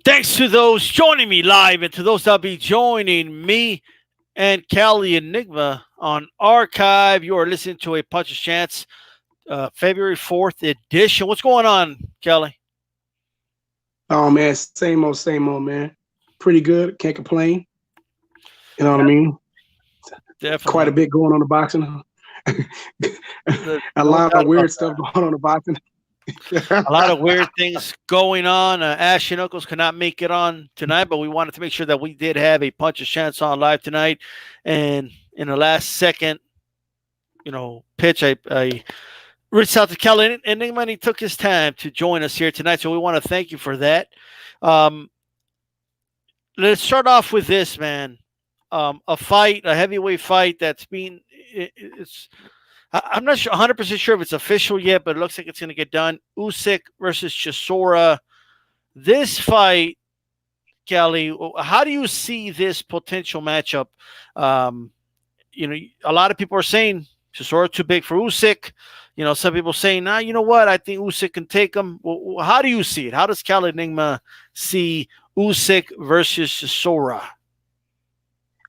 Thanks to those joining me live and to those that'll be joining me and Cali Enigma on archive. You are listening to a Puncher's Chance, February 4th edition. What's going on, Kelly? Oh man, same old man. Pretty good. Can't complain. You know what I mean? Quite a Definitely. bit going on the boxing. A No lot of doubt about weird stuff that. going on the boxing. A lot of weird things going on. Ash and Uncles could not make it on tonight, but we wanted to make sure that we did have a Puncher's Chance on live tonight. And in the last second, pitch, I reached out to Kelly Enigma, and he took his time to join us here tonight. So we want to thank you for that. Um, let's start off with this, man. A heavyweight fight that's been. It's. I'm not sure, 100% sure if it's official yet, but it looks like it's going to get done. Usyk versus Chisora. This fight, Kelly, how do you see this potential matchup? Um, a lot of people are saying Chisora too big for Usyk. Some people saying, nah, you know what? I think Usyk can take him. Well, how do you see it? How does Kelly Enigma see Usyk versus Chisora?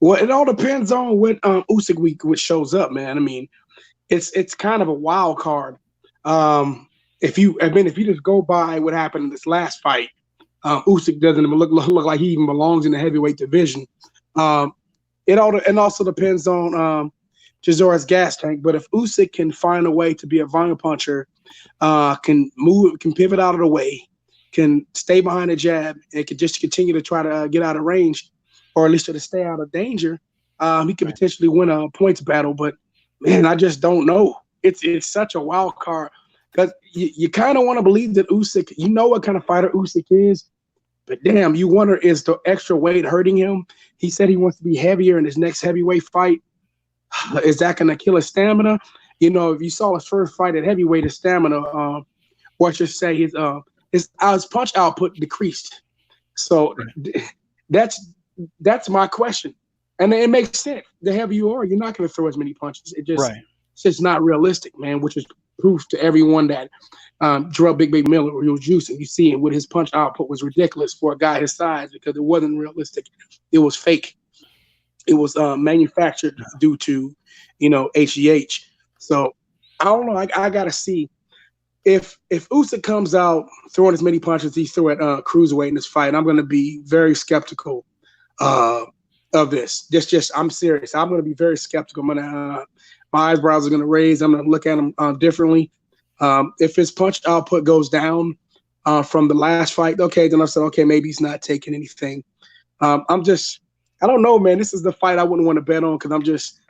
Well, it all depends on what Usyk week which shows up, man. I mean, it's kind of a wild card. If you just go by what happened in this last fight, Usyk doesn't even look like he even belongs in the heavyweight division. And also depends on Chisora's gas tank. But if Usyk can find a way to be a volume puncher, can move, can pivot out of the way, can stay behind the jab, and can just continue to try to get out of range, or at least to stay out of danger, he could potentially win a points battle. But man, I just don't know. It's such a wild card because you kind of want to believe that Usyk, you know what kind of fighter Usyk is, but damn, you wonder, is the extra weight hurting him? He said he wants to be heavier in his next heavyweight fight. Is that going to kill his stamina? If you saw his first fight at heavyweight, his stamina, or I should say his punch output decreased. So that's my question. And it makes sense. The heavier you are, you're not going to throw as many punches. Right. It's just not realistic, man, which is proof to everyone that drug Big Miller or he was juicing. You see it with his punch output was ridiculous for a guy his size because it wasn't realistic. It was fake. It was manufactured due to, HGH. So I don't know. I got to see if Usyk comes out throwing as many punches he threw at cruiserweight in this fight. I'm going to be very skeptical of this. Just I'm serious. I'm going to be very skeptical. My eyebrows are going to raise. I'm going to look at him differently. If his punch output goes down from the last fight, okay, then I said, okay, maybe he's not taking anything. I don't know, man. This is the fight I wouldn't want to bet on because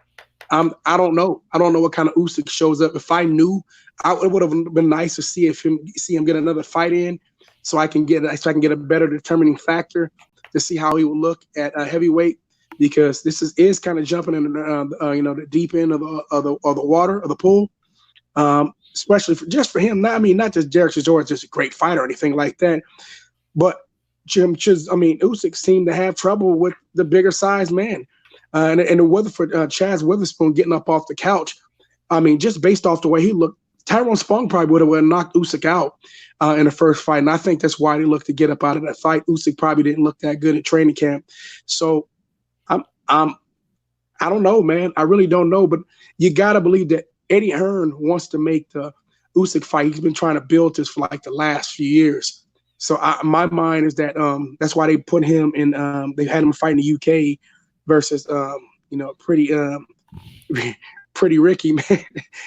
I don't know. I don't know what kind of Usyk shows up. If I knew, it would have been nice to see him get another fight in, so I can get a better determining factor to see how he will look at heavyweight, because this is kind of jumping in the deep end of the water of the pool, especially for him. Not just Derek Chisora is just a great fighter or anything like that, but Usyk seemed to have trouble with the bigger size man. And the Weatherford, Chaz Witherspoon getting up off the couch. Just based off the way he looked, Tyrone Spong probably would have knocked Usyk out in the first fight. And I think that's why they looked to get up out of that fight. Usyk probably didn't look that good at training camp. So I don't know, man. I really don't know. But you got to believe that Eddie Hearn wants to make the Usyk fight. He's been trying to build this for like the last few years. So my mind is that that's why they put him in. They had him fight in the UK versus pretty Ricky, man,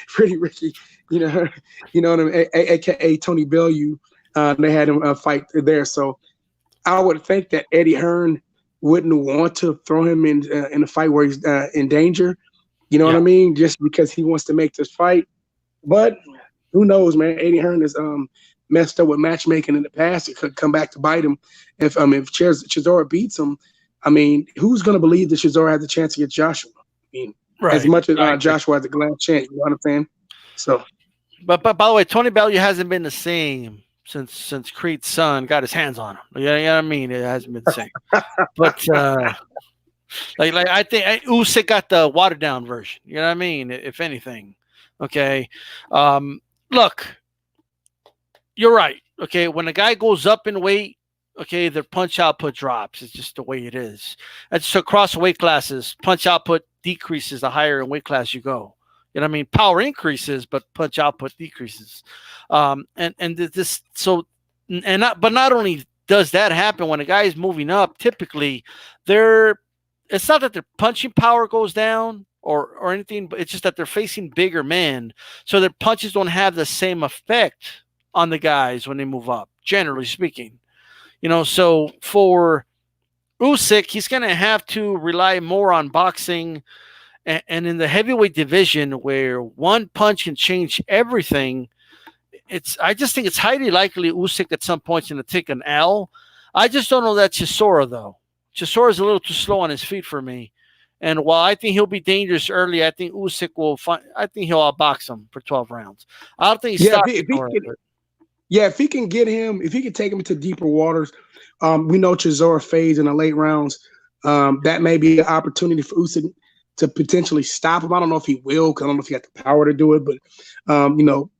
pretty Ricky. What I mean, aka Tony Bellew. They had him fight there. So I would think that Eddie Hearn wouldn't want to throw him in a fight where he's in danger. You know what I mean? Just because he wants to make this fight. But who knows, man? Eddie Hearn is messed up with matchmaking in the past. It could come back to bite him if Chisora beats him. Who's going to believe that Chisora has a chance against Joshua? As much as Joshua has a glass chance, you know what I'm saying? So, but by the way, Tony Bellew hasn't been the same since Creed's son got his hands on him. You know what I mean? It hasn't been the same. But I think Usyk got the watered down version. You know what I mean? If anything, okay. Look, you're right. Okay, when a guy goes up in weight, okay, their punch output drops. It's just the way it is. And so across weight classes, punch output decreases the higher in weight class you go. You know what I mean? Power increases, but punch output decreases. And this so and not but not only does that happen when a guy is moving up, typically they're it's not that their punching power goes down or anything, but it's just that they're facing bigger men, so their punches don't have the same effect on the guys when they move up, generally speaking. So for Usyk, he's going to have to rely more on boxing, and in the heavyweight division, where one punch can change everything, I just think it's highly likely Usyk at some point is going to take an L. I just don't know that Chisora, though. Chisora is a little too slow on his feet for me. And while I think he'll be dangerous early, I think Usyk I think he'll outbox him for 12 rounds. I don't think he's if he can get him, if he can take him into deeper waters, we know Chisora fades in the late rounds. That may be an opportunity for Usyk to potentially stop him. I don't know if he will, because I don't know if he got the power to do it, but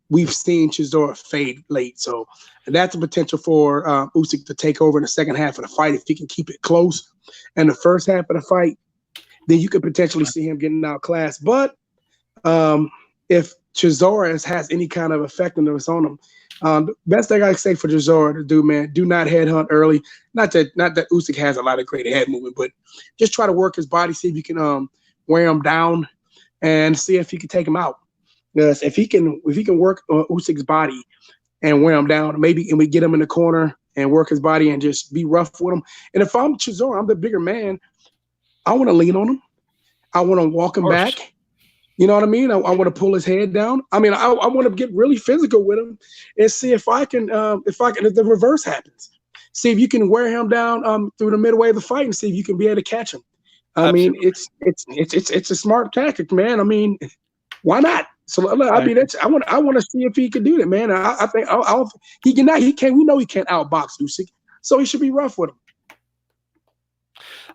we've seen Chisora fade late, so that's a potential for Usyk to take over in the second half of the fight if he can keep it close. And the first half of the fight, then you could potentially see him getting outclassed. But if Chisora has any kind of effectiveness on him, the best thing I can say for Chisora to do, man, do not headhunt early. Not that Usyk has a lot of great head movement, but just try to work his body, see if you can wear him down, and see if you can take him out. Because if he can work Usyk's body and wear him down, and we get him in the corner and work his body and just be rough with him. And if I'm Chisora, I'm the bigger man, I want to lean on him. I want to walk him back. You know what I mean? I want to pull his head down. I mean, I want to get really physical with him and see if the reverse happens. See if you can wear him down through the midway of the fight and see if you can be able to catch him. I mean, it's a smart tactic, man. I mean, why not? So I mean, I want to see if he can do that, man. I think he cannot. He can't. We know he can't outbox Usyk, so he should be rough with him.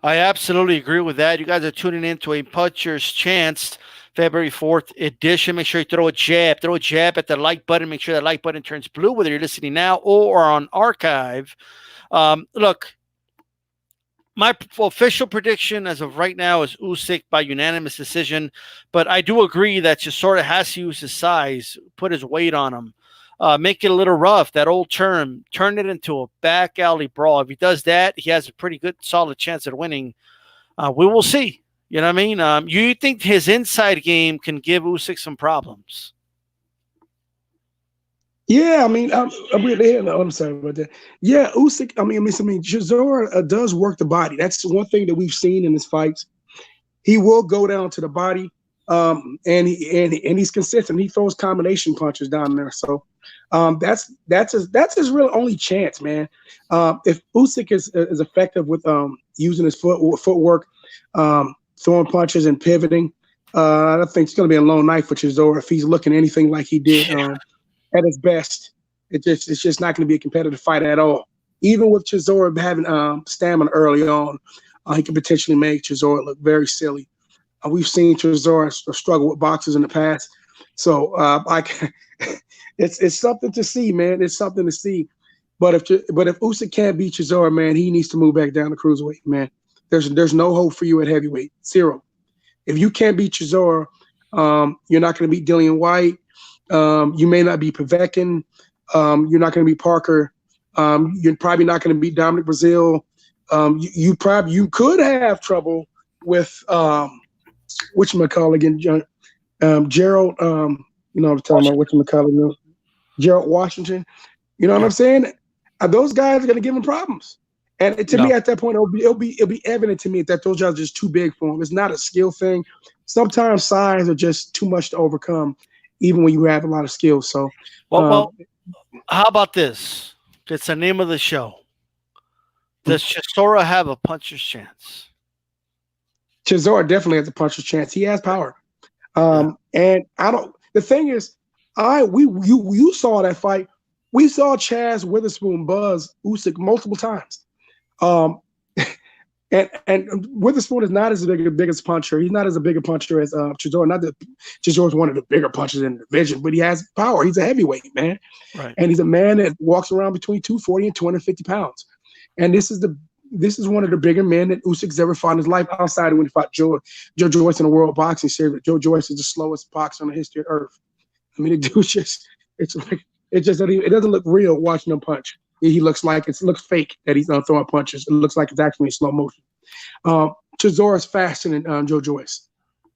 I absolutely agree with that. You guys are tuning into a Puncher's Chance February 4th edition. Make sure you throw a jab at the like button. Make sure that like button turns blue, whether you're listening now or on archive. Look, my official prediction as of right now is Usyk by unanimous decision, but I do agree that Chisora has to use his size, put his weight on him, make it a little rough. That old term, turn it into a back alley brawl. If he does that, he has a pretty good, solid chance at winning. We will see. You know what I mean? You think his inside game can give Usyk some problems? Yeah, I mean, I'm sorry about that. Yeah, Usyk. I mean, Chisora does work the body. That's one thing that we've seen in his fights. He will go down to the body, and he's consistent. He throws combination punches down there. So that's his real only chance, man. If Usyk is effective with using his footwork, throwing punches and pivoting, I think it's going to be a lone night for Chisora if he's looking anything like he did. At his best, it's just not going to be a competitive fight at all. Even with Chisora having stamina early on, he can potentially make Chisora look very silly. We've seen Chisora struggle with boxers in the past, so it's something to see, man. It's something to see. But if Usyk can't beat Chisora, man, he needs to move back down to cruiserweight, man. There's no hope for you at heavyweight. Zero. If you can't beat Chisora, you're not going to beat Dillian White. You may not be Povetkin. You're not going to be Parker. You're probably not going to beat Dominic Brazil. You could have trouble with whatchamacallit again, Gerald. You know what I'm talking about, whatchamacallit, Gerald Washington. You know what I'm saying? Those guys are going to give him problems. And to me, at that point, it'll be evident to me that those guys are just too big for him. It's not a skill thing. Sometimes size are just too much to overcome, even when you have a lot of skills. So, well, how about this? It's the name of the show. Does Chisora have a puncher's chance? Chisora definitely has a puncher's chance. He has power. And I don't. The thing is, you saw that fight. We saw Chaz Witherspoon buzz Usyk multiple times. And Witherspoon is not as biggest puncher. He's not as big a puncher as Chisora. Not that Chisora's one of the bigger punchers in the division, but he has power. He's a heavyweight, man. Right. And he's a man that walks around between 240 and 250 pounds. And this is one of the bigger men that Usyk's ever fought in his life outside of when he fought Joe Joyce in the World Boxing Series. But Joe Joyce is the slowest boxer in the history of Earth. I mean, the dude's just it doesn't look real watching him punch. He looks like it looks fake that he's throwing punches. It looks like it's actually in slow motion. Chisora's faster than Joe Joyce.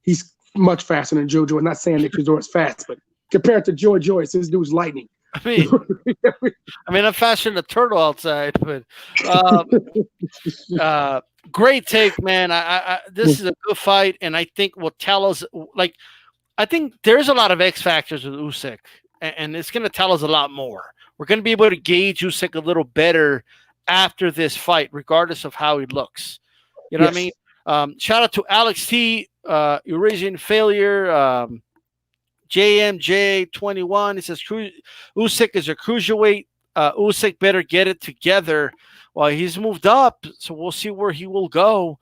He's much faster than Joe Joyce. Not saying that Chisora's fast, but compared to Joe Joyce, this dude's lightning. I'm faster than a turtle outside, but great take, man. This is a good fight, and I think will tell us. Like, I think there's a lot of X factors with Usyk, and it's going to tell us a lot more. We're going to be able to gauge Usyk a little better after this fight, regardless of how he looks. You know what I mean? Shout out to Alex T, Eurasian Failure, JMJ21. He says Usyk is a cruiserweight. Usyk better get it together. Well, he's moved up, so we'll see where he will go.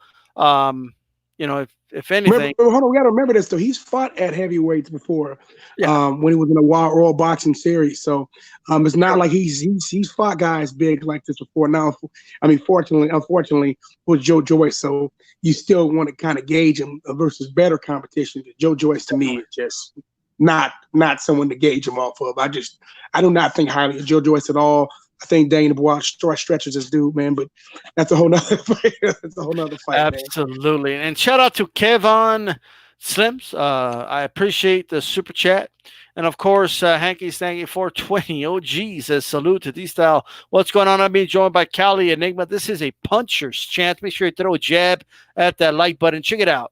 If anything. Hold on, we got to remember this though. He's fought at heavyweights before, when he was in a World Boxing Series. So it's not like he's fought guys big like this before. Now, I mean, unfortunately, with Joe Joyce, so you still want to kind of gauge him versus better competition. Joe Joyce to me is just not someone to gauge him off of. I do not think highly of Joe Joyce at all. I think Daniel Bois stretches this dude, man, but that's a whole nother fight. That's a whole nother fight. Absolutely. Man. And shout out to Kevon Slims. I appreciate the super chat. And of course, Hanky Stanky 420. Oh, geez, says salute to D-Style. What's going on? I'm being joined by Cali Enigma. This is a puncher's chance. Make sure you throw a jab at that like button. Check it out.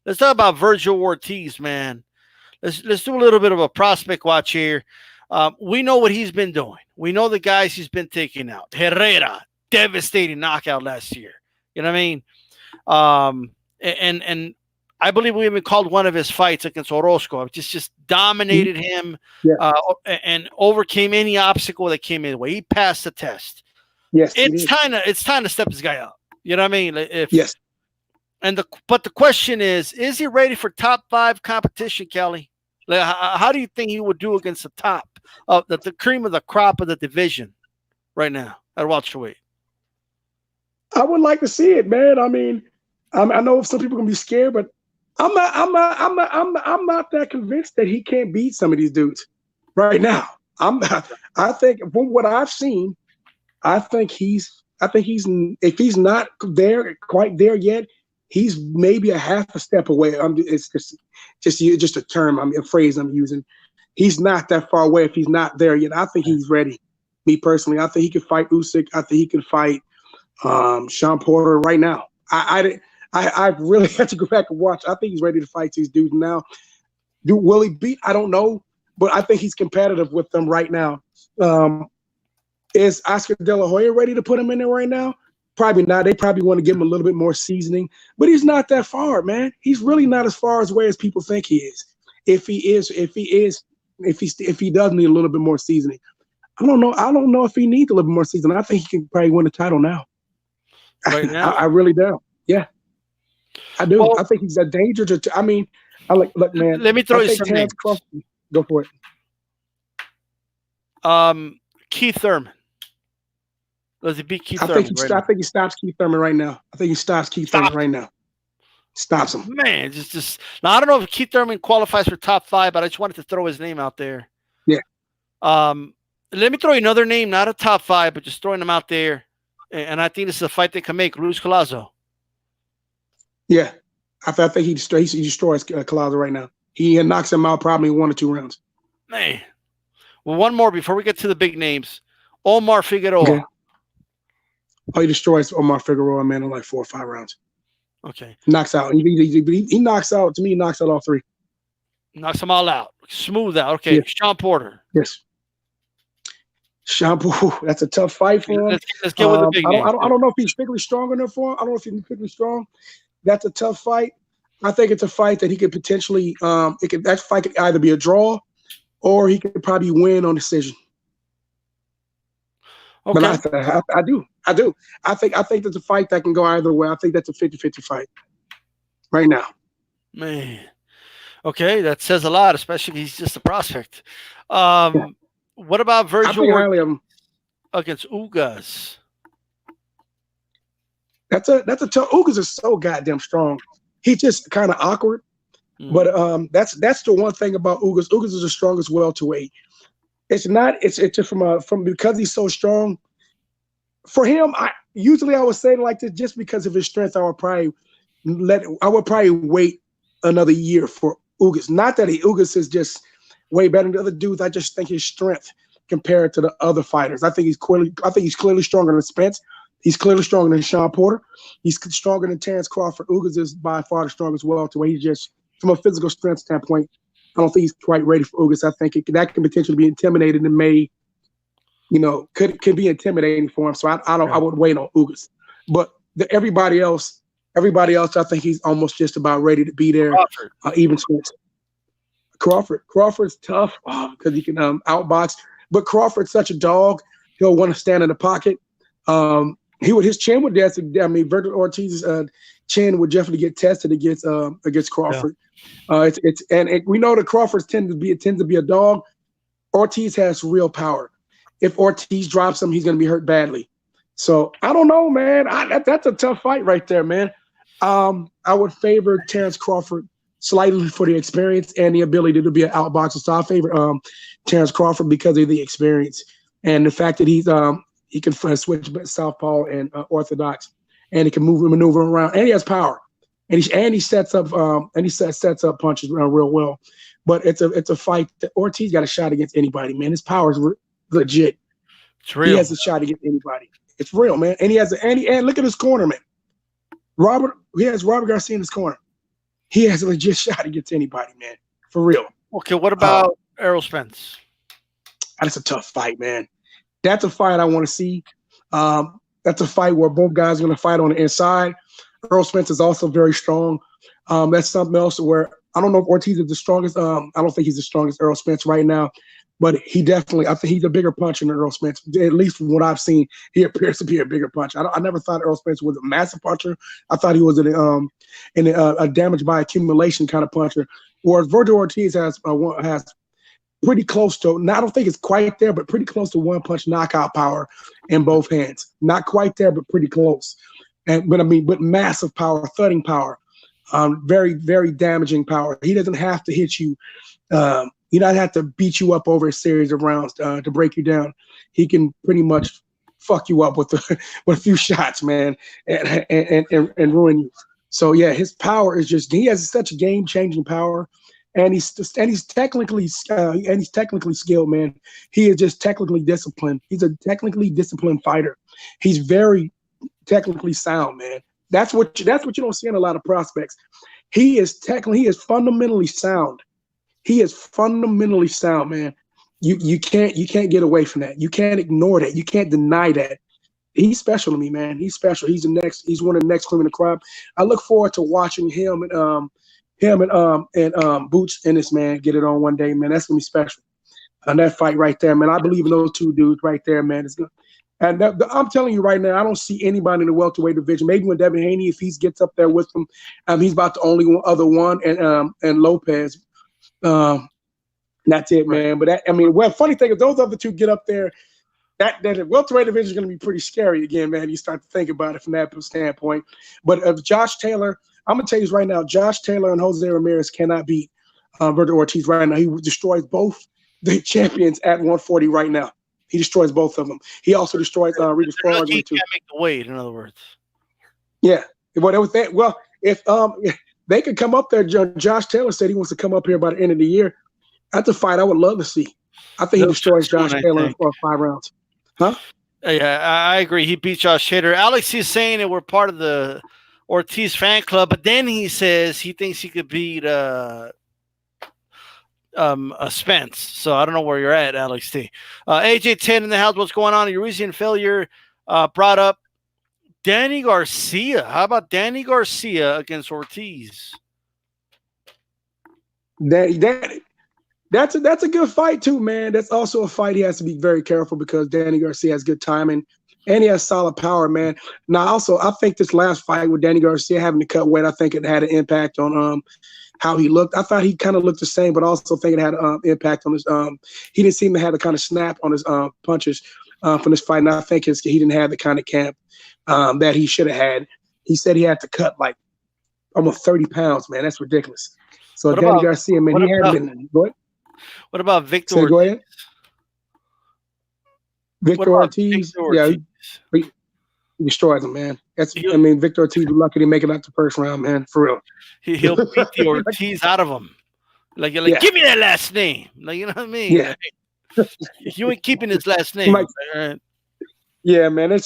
Let's talk about Virgil Ortiz, man. Let's do a little bit of a prospect watch here. We know what he's been doing. We know the guys he's been taking out. Herrera, devastating knockout last year. You know what I mean? And I believe we even called one of his fights against Orozco. Just dominated him and overcame any obstacle that came his way. He passed the test. Yes, it's time to step this guy up. You know what I mean? Yes. But the question is he ready for top 5 competition, Kelly? Like, how do you think he would do against the top of the cream of the crop of the division right now at welterweight? I would like to see it, man. I mean, I know some people are gonna be scared, but I'm not that convinced that he can't beat some of these dudes right now. I think from what I've seen, I think he's if he's not quite there yet, he's maybe a half a step away. It's just a term, a phrase I'm using. He's not that far away if he's not there yet. I think he's ready. Me personally, I think he could fight Usyk. I think he can fight Sean Porter right now. I really have to go back and watch. I think he's ready to fight these dudes now. Will he beat? I don't know, but I think he's competitive with them right now. Is Oscar De La Hoya ready to put him in there right now? Probably not. They probably want to give him a little bit more seasoning, but he's not that far, man. He's really not as far away as people think he is. If he does need a little bit more seasoning, I don't know if he needs a little bit more seasoning. I think he can probably win the title now. Right now, I really do. Yeah, I do. Well, I think he's a danger to. I mean, look, man. Let me throw you some names. Go for it. Keith Thurman. Does he beat Keith Thurman? I think he stops Keith Thurman right now. I think he stops Keith Thurman right now. Stops him. Man, just now. I don't know if Keith Thurman qualifies for top 5, but I just wanted to throw his name out there. Yeah. Let me throw you another name, not a top 5, but just throwing them out there. And I think this is a fight they can make. Luis Collazo. Yeah, I think he destroys Collazo right now. He knocks him out probably in 1 or 2 rounds. Man. Well, one more before we get to the big names. Omar Figueroa. Okay. Oh, he destroys Omar Figueroa, man, in like 4 or 5 rounds. Okay. Knocks out. He knocks out. To me, he knocks out all 3. Knocks them all out. Smooth out. Okay. Yeah. Sean Porter. Yes. Sean Porter. That's a tough fight for him. Let's get with the big names. I don't know if he's physically strong enough for him. I don't know if he's physically strong. That's a tough fight. I think it's a fight that he could potentially that fight could either be a draw or he could probably win on decision. Okay. But I do. I think that's a fight that can go either way. I think that's a 50-50 fight right now. Man. Okay, that says a lot, especially if he's just a prospect. What about Virgil highly of him against Ugas? That's a tough. Ugas is so goddamn strong. He's just kind of awkward. But that's the one thing about Ugas. Ugas is the strongest welterweight. It's not. It's just from because he's so strong. For him, I would say like this just because of his strength. I would probably wait another year for Ugas. Not that Ugas is just way better than the other dudes. I just think his strength compared to the other fighters. I think he's clearly stronger than Spence. He's clearly stronger than Sean Porter. He's stronger than Terrence Crawford. Ugas is by far the strongest welterweight. He's just from a physical strength standpoint. I don't think he's quite ready for Ugas. I think that can potentially be intimidated and may, could be intimidating for him. So I would wait on Ugas. But everybody else, I think he's almost just about ready to be there. Even Spence. Crawford's tough because he can outbox. But Crawford's such a dog. He'll want to stand in the pocket. His chin would Vergil Ortiz's chin would definitely get tested against Crawford. Yeah. We know that Crawford tends to be a dog. Ortiz has real power. If Ortiz drops him, he's going to be hurt badly. So I don't know, man. That's a tough fight right there, man. I would favor Terrence Crawford slightly for the experience and the ability to be an outboxer. So I favor Terrence Crawford because of the experience and the fact that he can switch southpaw and orthodox, and he can maneuver around, and he has power, and he sets up sets up punches real well. But it's a fight that Ortiz got a shot against anybody, man. His power is legit. It's real. He has a shot against anybody. It's real, man. And and look at his corner, man. He has Robert Garcia in his corner. He has a legit shot against anybody, man. For real. Okay, what about Errol Spence? That's a tough fight, man. That's a fight I want to see. That's a fight where both guys are going to fight on the inside. Errol Spence is also very strong. That's something else where I don't know if Ortiz is the strongest. I don't think he's the strongest Errol Spence right now, but I think he's a bigger puncher than Errol Spence. At least from what I've seen, he appears to be a bigger puncher. I never thought Errol Spence was a massive puncher. I thought he was a damage by accumulation kind of puncher, whereas Vergil Ortiz has pretty close to, I don't think it's quite there, but pretty close to one punch knockout power in both hands. Not quite there, but pretty close. But massive power, thudding power, very, very damaging power. He doesn't have to hit you. He doesn't have to beat you up over a series of rounds to break you down. He can pretty much fuck you up with a few shots, man, and ruin you. So yeah, his power is he has such game-changing power. And he's technically skilled, man. He is just technically disciplined. He's a technically disciplined fighter. He's very technically sound, man. That's what you don't see in a lot of prospects. He is fundamentally sound. He is fundamentally sound, man. You can't get away from that. You can't ignore that. You can't deny that. He's special to me, man. He's special. He's one of the next cream of the crop. I look forward to watching him and Boots Ennis, man, get it on one day, man. That's gonna be special. And that fight right there, man. I believe in those two dudes right there, man. It's good. And I'm telling you right now, I don't see anybody in the welterweight division. Maybe when Devin Haney, if he gets up there with them, he's about the only other one, and Lopez. That's it, man. But funny thing is, those other two get up there. That welterweight division is going to be pretty scary again, man. You start to think about it from that standpoint. But Josh Taylor. I'm going to tell you this right now, Josh Taylor and Jose Ramirez cannot beat Vergil Ortiz right now. He destroys both the champions at 140 right now. He destroys both of them. He also destroys Regis Farley too. He can't make the weight, in other words. Yeah. If they could come up there, Josh Taylor said he wants to come up here by the end of the year. That's a fight I would love to see. I think he destroys Josh Taylor in 5 rounds. Huh? Yeah, I agree. He beat Josh Taylor. Alex is saying that we're part of the Ortiz fan club, but then he says he thinks he could beat a Spence. So I don't know where you're at, Alex T. AJ 10 in the house. What's going on? Eurasian failure brought up Danny Garcia. How about Danny Garcia against Ortiz? That's a good fight too, man. That's also a fight he has to be very careful because Danny Garcia has good timing. And he has solid power, man. Now, also, I think this last fight with Danny Garcia having to cut weight, I think it had an impact on how he looked. I thought he kind of looked the same, but also think it had an impact on his he didn't seem to have the kind of snap on his punches from this fight. And I think he didn't have the kind of camp that he should have had. he said he had to cut like almost 30 pounds, man. That's ridiculous. So What Danny about Garcia, man, what he hadn't about been. What? what about Victor Say, go Ortiz? ahead. What Victor about Ortiz, Victor yeah, Ortiz? he destroys him, man. I He'll mean, Victor Ortiz was lucky to make it out the first round, man, for real. he'll beat the Ortiz out of him. Like you're like, Yeah, give me that last name. Like you know what I mean? yeah. Like, you ain't keeping his last He name. might, yeah, man.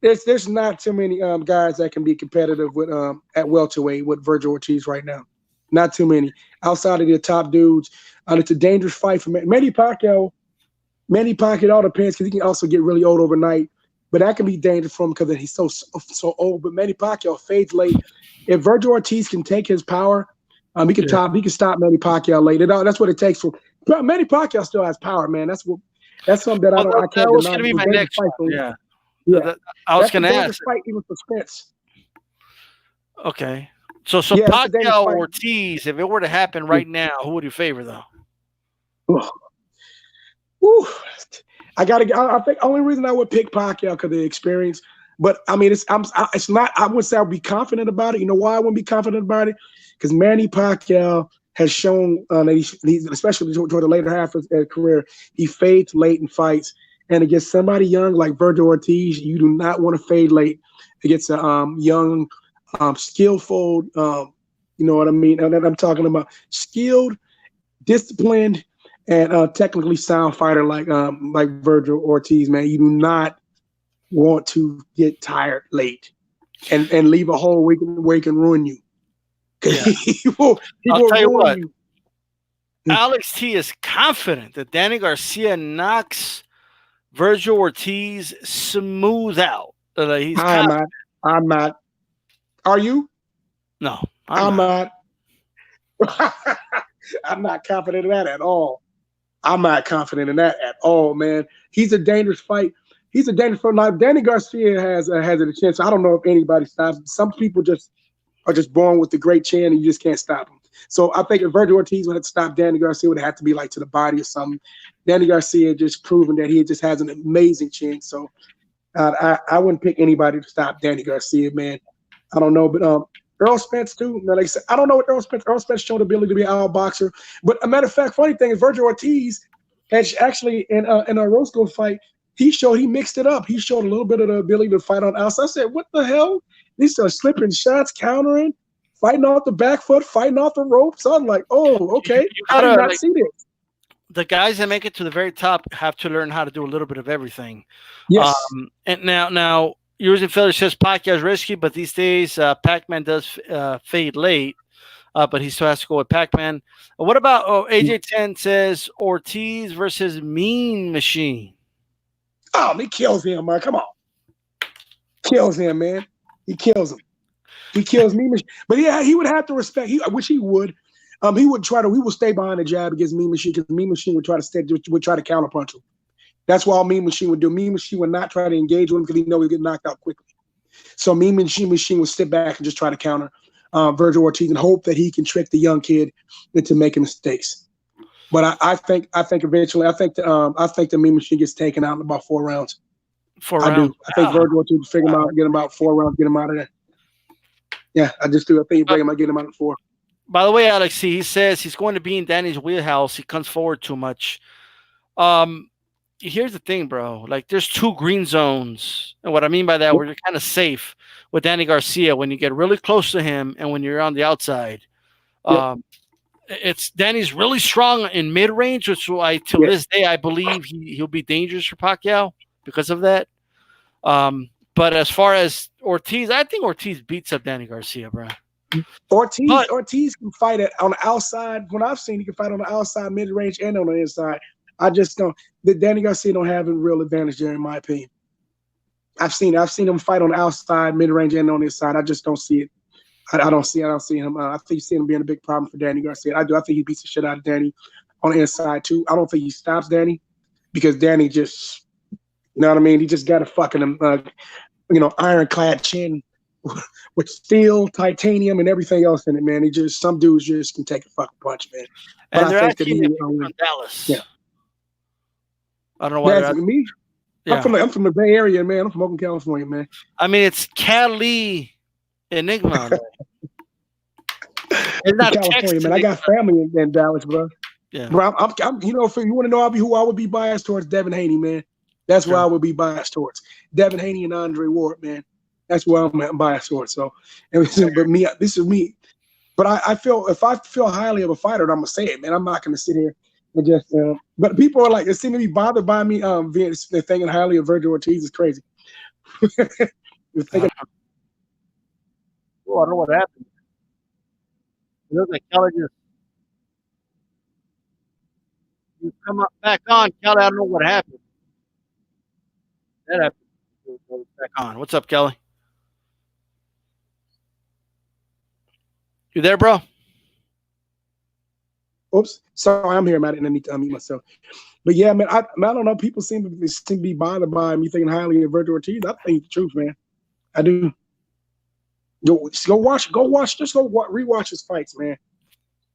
There's not too many guys that can be competitive with at welterweight with Virgil Ortiz right now. Not too many outside of the top dudes. It's a dangerous fight for Manny Pacquiao. Manny Pacquiao, it all depends because he can also get really old overnight, but that can be dangerous for him because he's so old. But Manny Pacquiao fades late. If Virgil Ortiz can take his power, he can Yeah. stop Manny Pacquiao late. That's what it takes for Manny Pacquiao. Still has power, man. That's something that Well, I that can't was deny. going to be It's a my dangerous next fight one. for him. Yeah. Yeah, I was that's a going to dangerous ask. fight even for Spence. Okay. So Yeah, it's a dangerous Pacquiao fight. Ortiz, if it were to happen right now, who would you favor though? Whew. I think only reason I would pick Pacquiao because of the experience. But I mean, it's not. I would say I'd be confident about it. You know why I wouldn't be confident about it? Because Manny Pacquiao has shown that he's especially toward the later half of his career, he fades late in fights. And against somebody young like Virgil Ortiz, you do not want to fade late against a young, skillful. You know what I mean? And I'm talking about skilled, disciplined, and technically sound fighter like Virgil Ortiz. Man, you do not want to get tired late and leave a hole where he can ruin you. Yeah. he will tell you what. you. Alex T is confident that Danny Garcia knocks Virgil Ortiz smooth out. He's confident. I'm not. Are you? No, I'm not. I'm not confident in that at all. I'm not confident in that at all, man. He's a dangerous fight. He's a dangerous fight. Now, Danny Garcia has a chance. I don't know if anybody stops him. Some people are just born with the great chin and you just can't stop him. So I think if Virgil Ortiz would have to stop Danny Garcia, it would have to be like to the body or something. Danny Garcia just proven that he just has an amazing chin. So I wouldn't pick anybody to stop Danny Garcia, man. I don't know, but Earl Spence too. Like I said, I don't know what Earl Spence showed the ability to be an out boxer. But a matter of fact, funny thing is Virgil Ortiz has actually in a Roscoe fight, he mixed it up. He showed a little bit of the ability to fight on outside. I said, what the hell? These are slipping shots, countering, fighting off the back foot, fighting off the ropes. I'm like, oh, okay. I did not see this. The guys that make it to the very top have to learn how to do a little bit of everything. Yes. And now Usyk Feller says Pacquiao's risky, but these days Pac-Man does fade late, but he still has to go with Pac-Man. What about AJ10 says Ortiz versus Mean Machine? Oh, he kills him, man. Come on. Kills him, man. He kills him. He kills Mean Machine. But yeah, he would have to respect, which he would. He would stay behind the jab against Mean Machine because Mean Machine would try to counterpunch him. That's what Mean Machine would do. Mean Machine would not try to engage with him because he know he'd get knocked out quickly. So Mean Machine would sit back and just try to counter Virgil Ortiz and hope that he can trick the young kid into making mistakes. But I think eventually the Mean Machine gets taken out in about 4 rounds. 4 rounds. I do. I think Virgil Ortiz will figure him out, get him about 4 rounds, get him out of there. Yeah, I just do. I think you bring him out, get him out in 4. By the way, Alex, he says he's going to be in Danny's wheelhouse. He comes forward too much. Here's the thing, bro. Like, there's 2 green zones. And what I mean by that, where you're kind of safe with Danny Garcia when you get really close to him and when you're on the outside. It's Danny's really strong in mid-range, which till this day, I believe he'll be dangerous for Pacquiao because of that. But as far as Ortiz, I think Ortiz beats up Danny Garcia, bro. Ortiz can fight on the outside. When I've seen, he can fight on the outside, mid-range, and on the inside. I just don't. The Danny Garcia don't have a real advantage there, in my opinion. I've seen him fight on the outside, mid-range, and on the inside. I just don't see it. I don't see him. I think you see him being a big problem for Danny Garcia. I do. I think he beats the shit out of Danny on the inside too. I don't think he stops Danny because Danny just, you know what I mean. He just got a fucking ironclad chin with steel, titanium, and everything else in it, man. Some dudes just can take a fucking punch, man. But and they're I think that asking from Dallas. Yeah. I don't know why. Me? Yeah. I'm from the Bay Area, man. I'm from Oakland, California, man. I mean, it's Cali Enigma. It's not California, man. I Enigma. got family in Dallas, bro. Yeah. Bro, I'm you know, if you want to know who I would be biased towards, Devin Haney, man. That's where I would be biased towards. Devin Haney and Andre Ward, man. That's where I'm biased towards. So, but me, this is me. But I feel if I feel highly of a fighter, I'm gonna say it, man. I'm not gonna sit here and just. But people are like, they seem to be bothered by me. They're thinking highly of Virgil Ortiz is crazy. I don't know what happened. It looks like Kelly just come up back on. Kelly, I don't know what happened. That happened. Back on. What's up, Kelly? You there, bro? Oops, sorry, I'm here, man. I didn't need to unmute myself. But yeah, man, I don't know. People seem to be bothered by me thinking highly of Virgil Ortiz. I think the truth, man. I do. Go watch, rewatch his fights, man,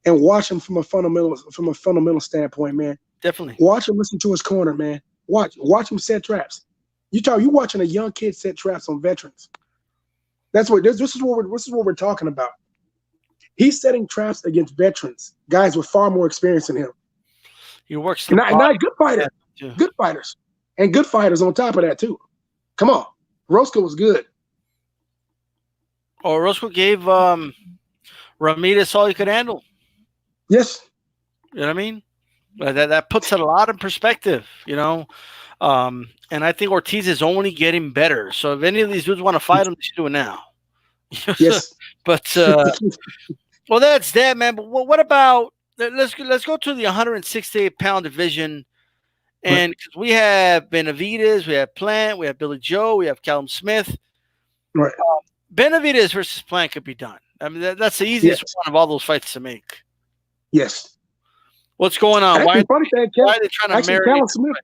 and watch him from a fundamental standpoint, man. Definitely. Watch him, listen to his corner, man. Watch him set traps. You watching a young kid set traps on veterans. That's what this is what we're talking about. He's setting traps against veterans, guys with far more experience than him. He works not good fighters, good fighters, and good fighters on top of that too. Come on, Roscoe was good. Oh, Roscoe gave Ramirez all he could handle. Yes. You know what I mean? That puts it a lot in perspective, you know. And I think Ortiz is only getting better. So if any of these dudes want to fight him, they should do it now. Yes. But well, that's that, man. But what about let's go to the 168-pound division, and because we have Benavidez, we have Plant, we have Billy Joe, we have Callum Smith. Right. Benavidez versus Plant could be done. I mean, that's the easiest one of all those fights to make. Yes. What's going on? Why are they trying to marry Callum Smith?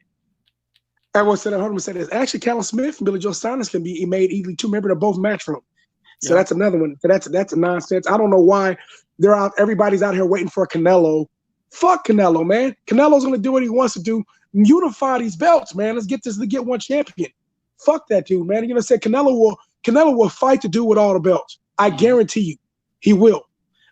I will say that 100% this. Actually, Callum Smith and Billy Joe Saunders can be made easily too. Remember, they're both Matchroom. So that's another one. So that's a nonsense. I don't know why they're out. Everybody's out here waiting for Canelo. Fuck Canelo, man. Canelo's gonna do what he wants to do. Unify these belts, man. Let's get one champion. Fuck that dude, man. You're gonna say Canelo will fight to do with all the belts. I guarantee you, he will.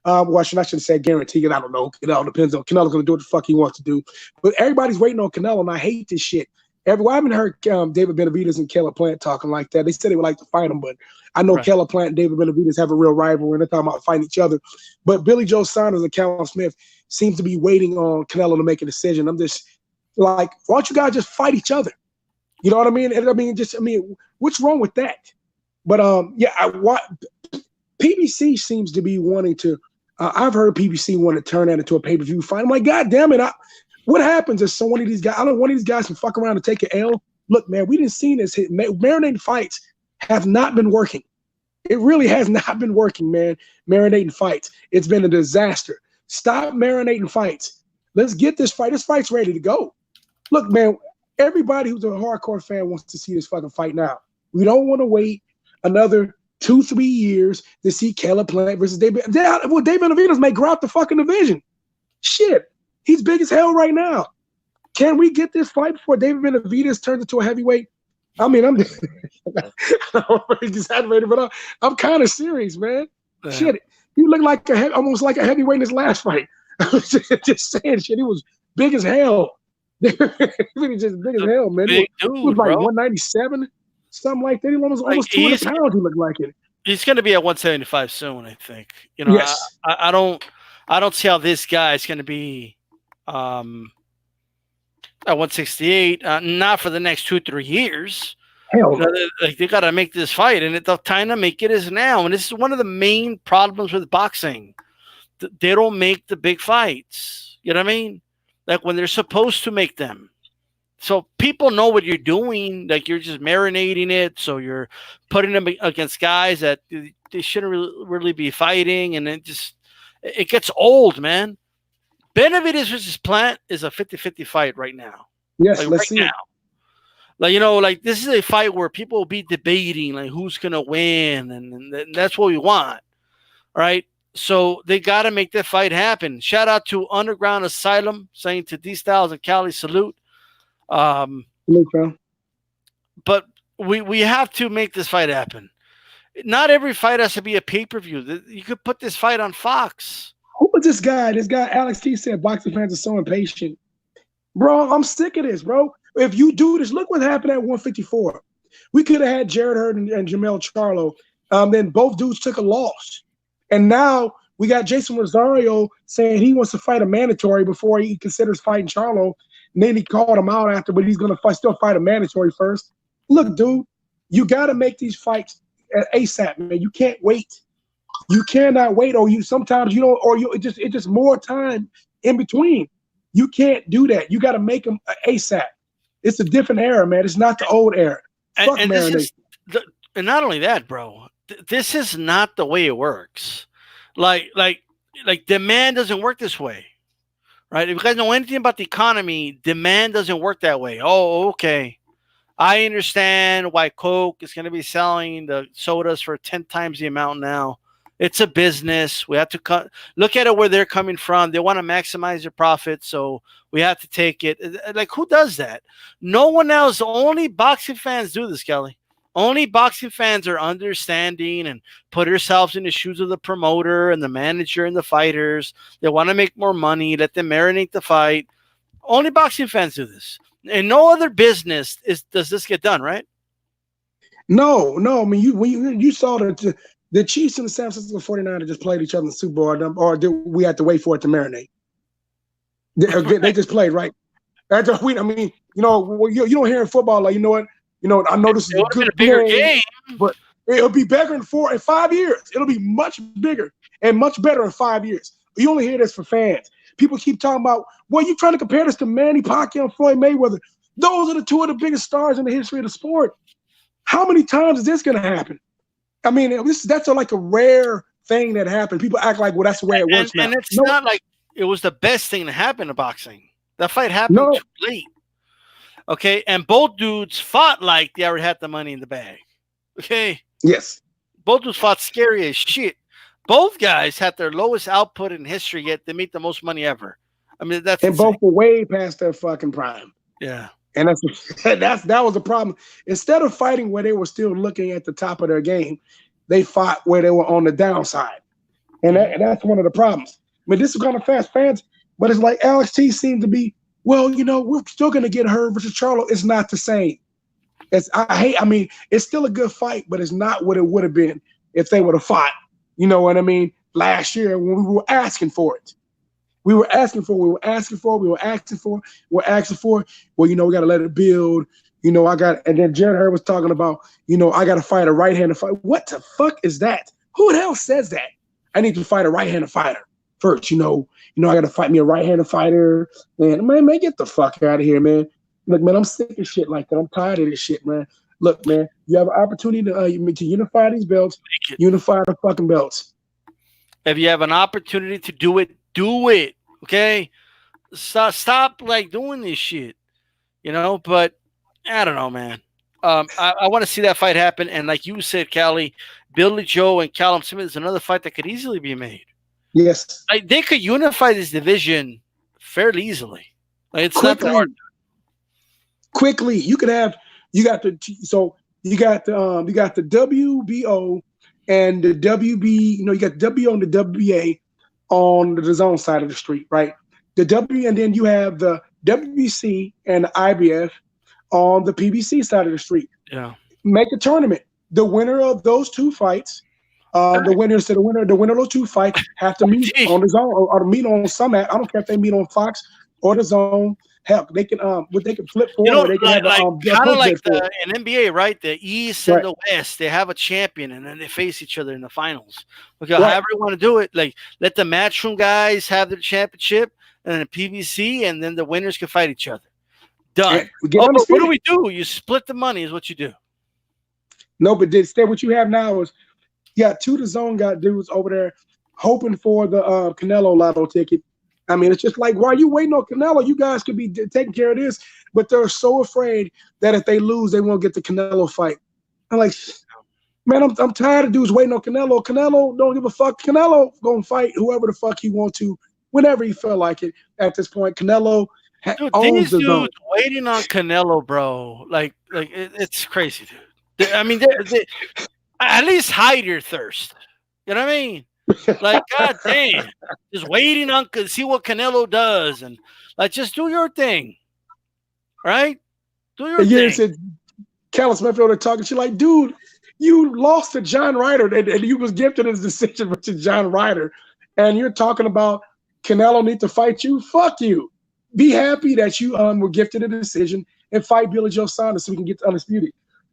Well, I shouldn't say guarantee it. I don't know. It all depends on Canelo's gonna do what the fuck he wants to do. But everybody's waiting on Canelo, and I hate this shit. I haven't heard David Benavidez and Caleb Plant talking like that. They said they would like to fight him, but I know Caleb Plant and David Benavidez have a real rivalry, and they're talking about fighting each other. But Billy Joe Saunders and Callum Smith seems to be waiting on Canelo to make a decision. I'm just like, why don't you guys just fight each other? You know what I mean? What's wrong with that? But PBC seems to be wanting to. I've heard PBC want to turn that into a pay-per-view fight. I'm like, God damn it! What happens is one of these guys? I don't want these guys to fuck around and take an L. Look, man, we didn't see this. Marinating fights have not been working. It really has not been working, man. Marinating fights. It's been a disaster. Stop marinating fights. Let's get this fight. This fight's ready to go. Look, man, everybody who's a hardcore fan wants to see this fucking fight now. We don't want to wait another 2-3 years to see Caleb Plant versus David. Well, David Benavidez may grab the fucking division. Shit. He's big as hell right now. Can we get this fight before David Benavidez turns into a heavyweight? I mean, I'm exaggerating, but I'm kind of serious, man. Yeah. Shit, he looked like almost like a heavyweight in his last fight. I was just saying, shit, he was big as hell. Really just big as hell, man. He was like 197, something like that. He was almost 200 pounds. He looked like it. He's going to be at 175 soon, I think. You know, yes. I don't see how this guy is going to be. At 168, not for the next 2-3 years. Hell no. They got to make this fight, and the time to make it is now. And this is one of the main problems with boxing. They don't make the big fights. You know what I mean? Like when they're supposed to make them. So people know what you're doing. Like you're just marinating it. So you're putting them against guys that they shouldn't really be fighting, and it gets old, man. Benavidez versus Plant is a 50-50 fight right now. Yes, let's see. Now. Like, you know, like this is a fight where people will be debating like who's gonna win, and that's what we want. All right. So they gotta make that fight happen. Shout out to Underground Asylum saying to D Styles and Cali salute. But we have to make this fight happen. Not every fight has to be a pay-per-view. You could put this fight on Fox. Who was this guy? This guy, Alex T said boxing fans are so impatient. Bro, I'm sick of this, bro. If you do this, look what happened at 154. We could have had Jared Hurd and Jamel Charlo. Then both dudes took a loss. And now we got Jason Rosario saying he wants to fight a mandatory before he considers fighting Charlo. And then he called him out after, but he's going to still fight a mandatory first. Look, dude, you got to make these fights ASAP, man. You can't wait. You cannot wait, or you sometimes you don't, or you it's just more time in between. You can't do that. You got to make them ASAP. It's a different era, man. It's not the old era. Fuck Marination. And not only that, bro. This is not the way it works. Like demand doesn't work this way, right? If you guys know anything about the economy, demand doesn't work that way. Oh, okay. I understand why Coke is going to be selling the sodas for 10 times the amount now. It's a business. We have to look at it where they're coming from. They want to maximize their profits, so we have to take it. Like, who does that? No one else. Only boxing fans do this, Kelly. Only boxing fans are understanding and put themselves in the shoes of the promoter and the manager and the fighters. They want to make more money. Let them marinate the fight. Only boxing fans do this. And no other business does this get done, right? No. I mean, you saw the Chiefs and the San Francisco 49ers just played each other in the Super Bowl, or did we have to wait for it to marinate? They just played, right? I mean, you don't hear in football like, you know what? I know this is a good bigger game, but it'll be bigger in 5 years. It'll be much bigger and much better in 5 years. You only hear this for fans. People keep talking about, well, you trying to compare this to Manny Pacquiao and Floyd Mayweather. Those are the two of the biggest stars in the history of the sport. How many times is this going to happen? I mean, that's like a rare thing that happened. People act like, well, that's the way it works now. And it's not like it was the best thing to happen in boxing. That fight happened too late. Okay, and both dudes fought like they already had the money in the bag. Okay? Yes. Both dudes fought scary as shit. Both guys had their lowest output in history, yet they made the most money ever. I mean, that's and both were way past their fucking prime. Yeah. And that was the problem. Instead of fighting where they were still looking at the top of their game, they fought where they were on the downside. And that's one of the problems. I mean, this is kind of fast fans, but it's like Alex T seemed to be, well, we're still going to get Hurd versus Charlo. It's not the same. It's still a good fight, but it's not what it would have been if they would have fought, you know what I mean, last year when we were asking for it. We're asking for. Well, we got to let it build. And then Jared Hurd was talking about, I got to fight a right-handed fighter. What the fuck is that? Who the hell says that? I need to fight a right-handed fighter first, I got to fight me a right-handed fighter. Man, get the fuck out of here, man. Look, man, I'm sick of shit like that. I'm tired of this shit, man. Look, man, you have an opportunity to unify these belts, unify the fucking belts. If you have an opportunity to do it, do it. Okay? Stop like doing this shit. But I don't know, man. I want to see that fight happen. And like you said, Callie, Billy Joe and Callum Smith is another fight that could easily be made. Yes. Like, they could unify this division fairly easily. Like, it's not hard. Quickly, you got the WBO and the WB, you got the WBO and the WBA on the zone side of the street, right? And then you have the WBC and the IBF on the PBC side of the street. Yeah. Make a tournament. The winner of those two fights, the winner of those two fights have to meet on the zone or meet on some app. I don't care if they meet on Fox or the zone. Hell, they can flip forward. They can have kind of like in NBA, right? The East and the West, they have a champion, and then they face each other in the finals. Okay, however you want to do it, like let the matchroom guys have their championship, and then PVC, and then the winners can fight each other. Done. But what do we do? You split the money, is what you do. No, but instead, what you have now is you got two DAZN got dudes over there hoping for the Canelo Lotto ticket. I mean, it's just like, why are you waiting on Canelo? You guys could be taking care of this, but they're so afraid that if they lose, they won't get the Canelo fight. I'm like, man, I'm tired of dudes waiting on Canelo. Canelo don't give a fuck. Canelo gonna fight whoever the fuck he want to, whenever he feel like it. At this point, Canelo owns the zone. Waiting on Canelo, bro. Like it's crazy, dude. I mean, At least hide your thirst. You know what I mean? Like, god damn, just waiting on see what Canelo does, and like just do your thing, right? Do your And you thing. said Callum Smith over there talking. She's like, dude, you lost to John Ryder, and you was gifted his decision versus John Ryder, and you're talking about Canelo need to fight you. Fuck you. Be happy that you were gifted a decision and fight Billy Joe Saunders so we can get to undisputed.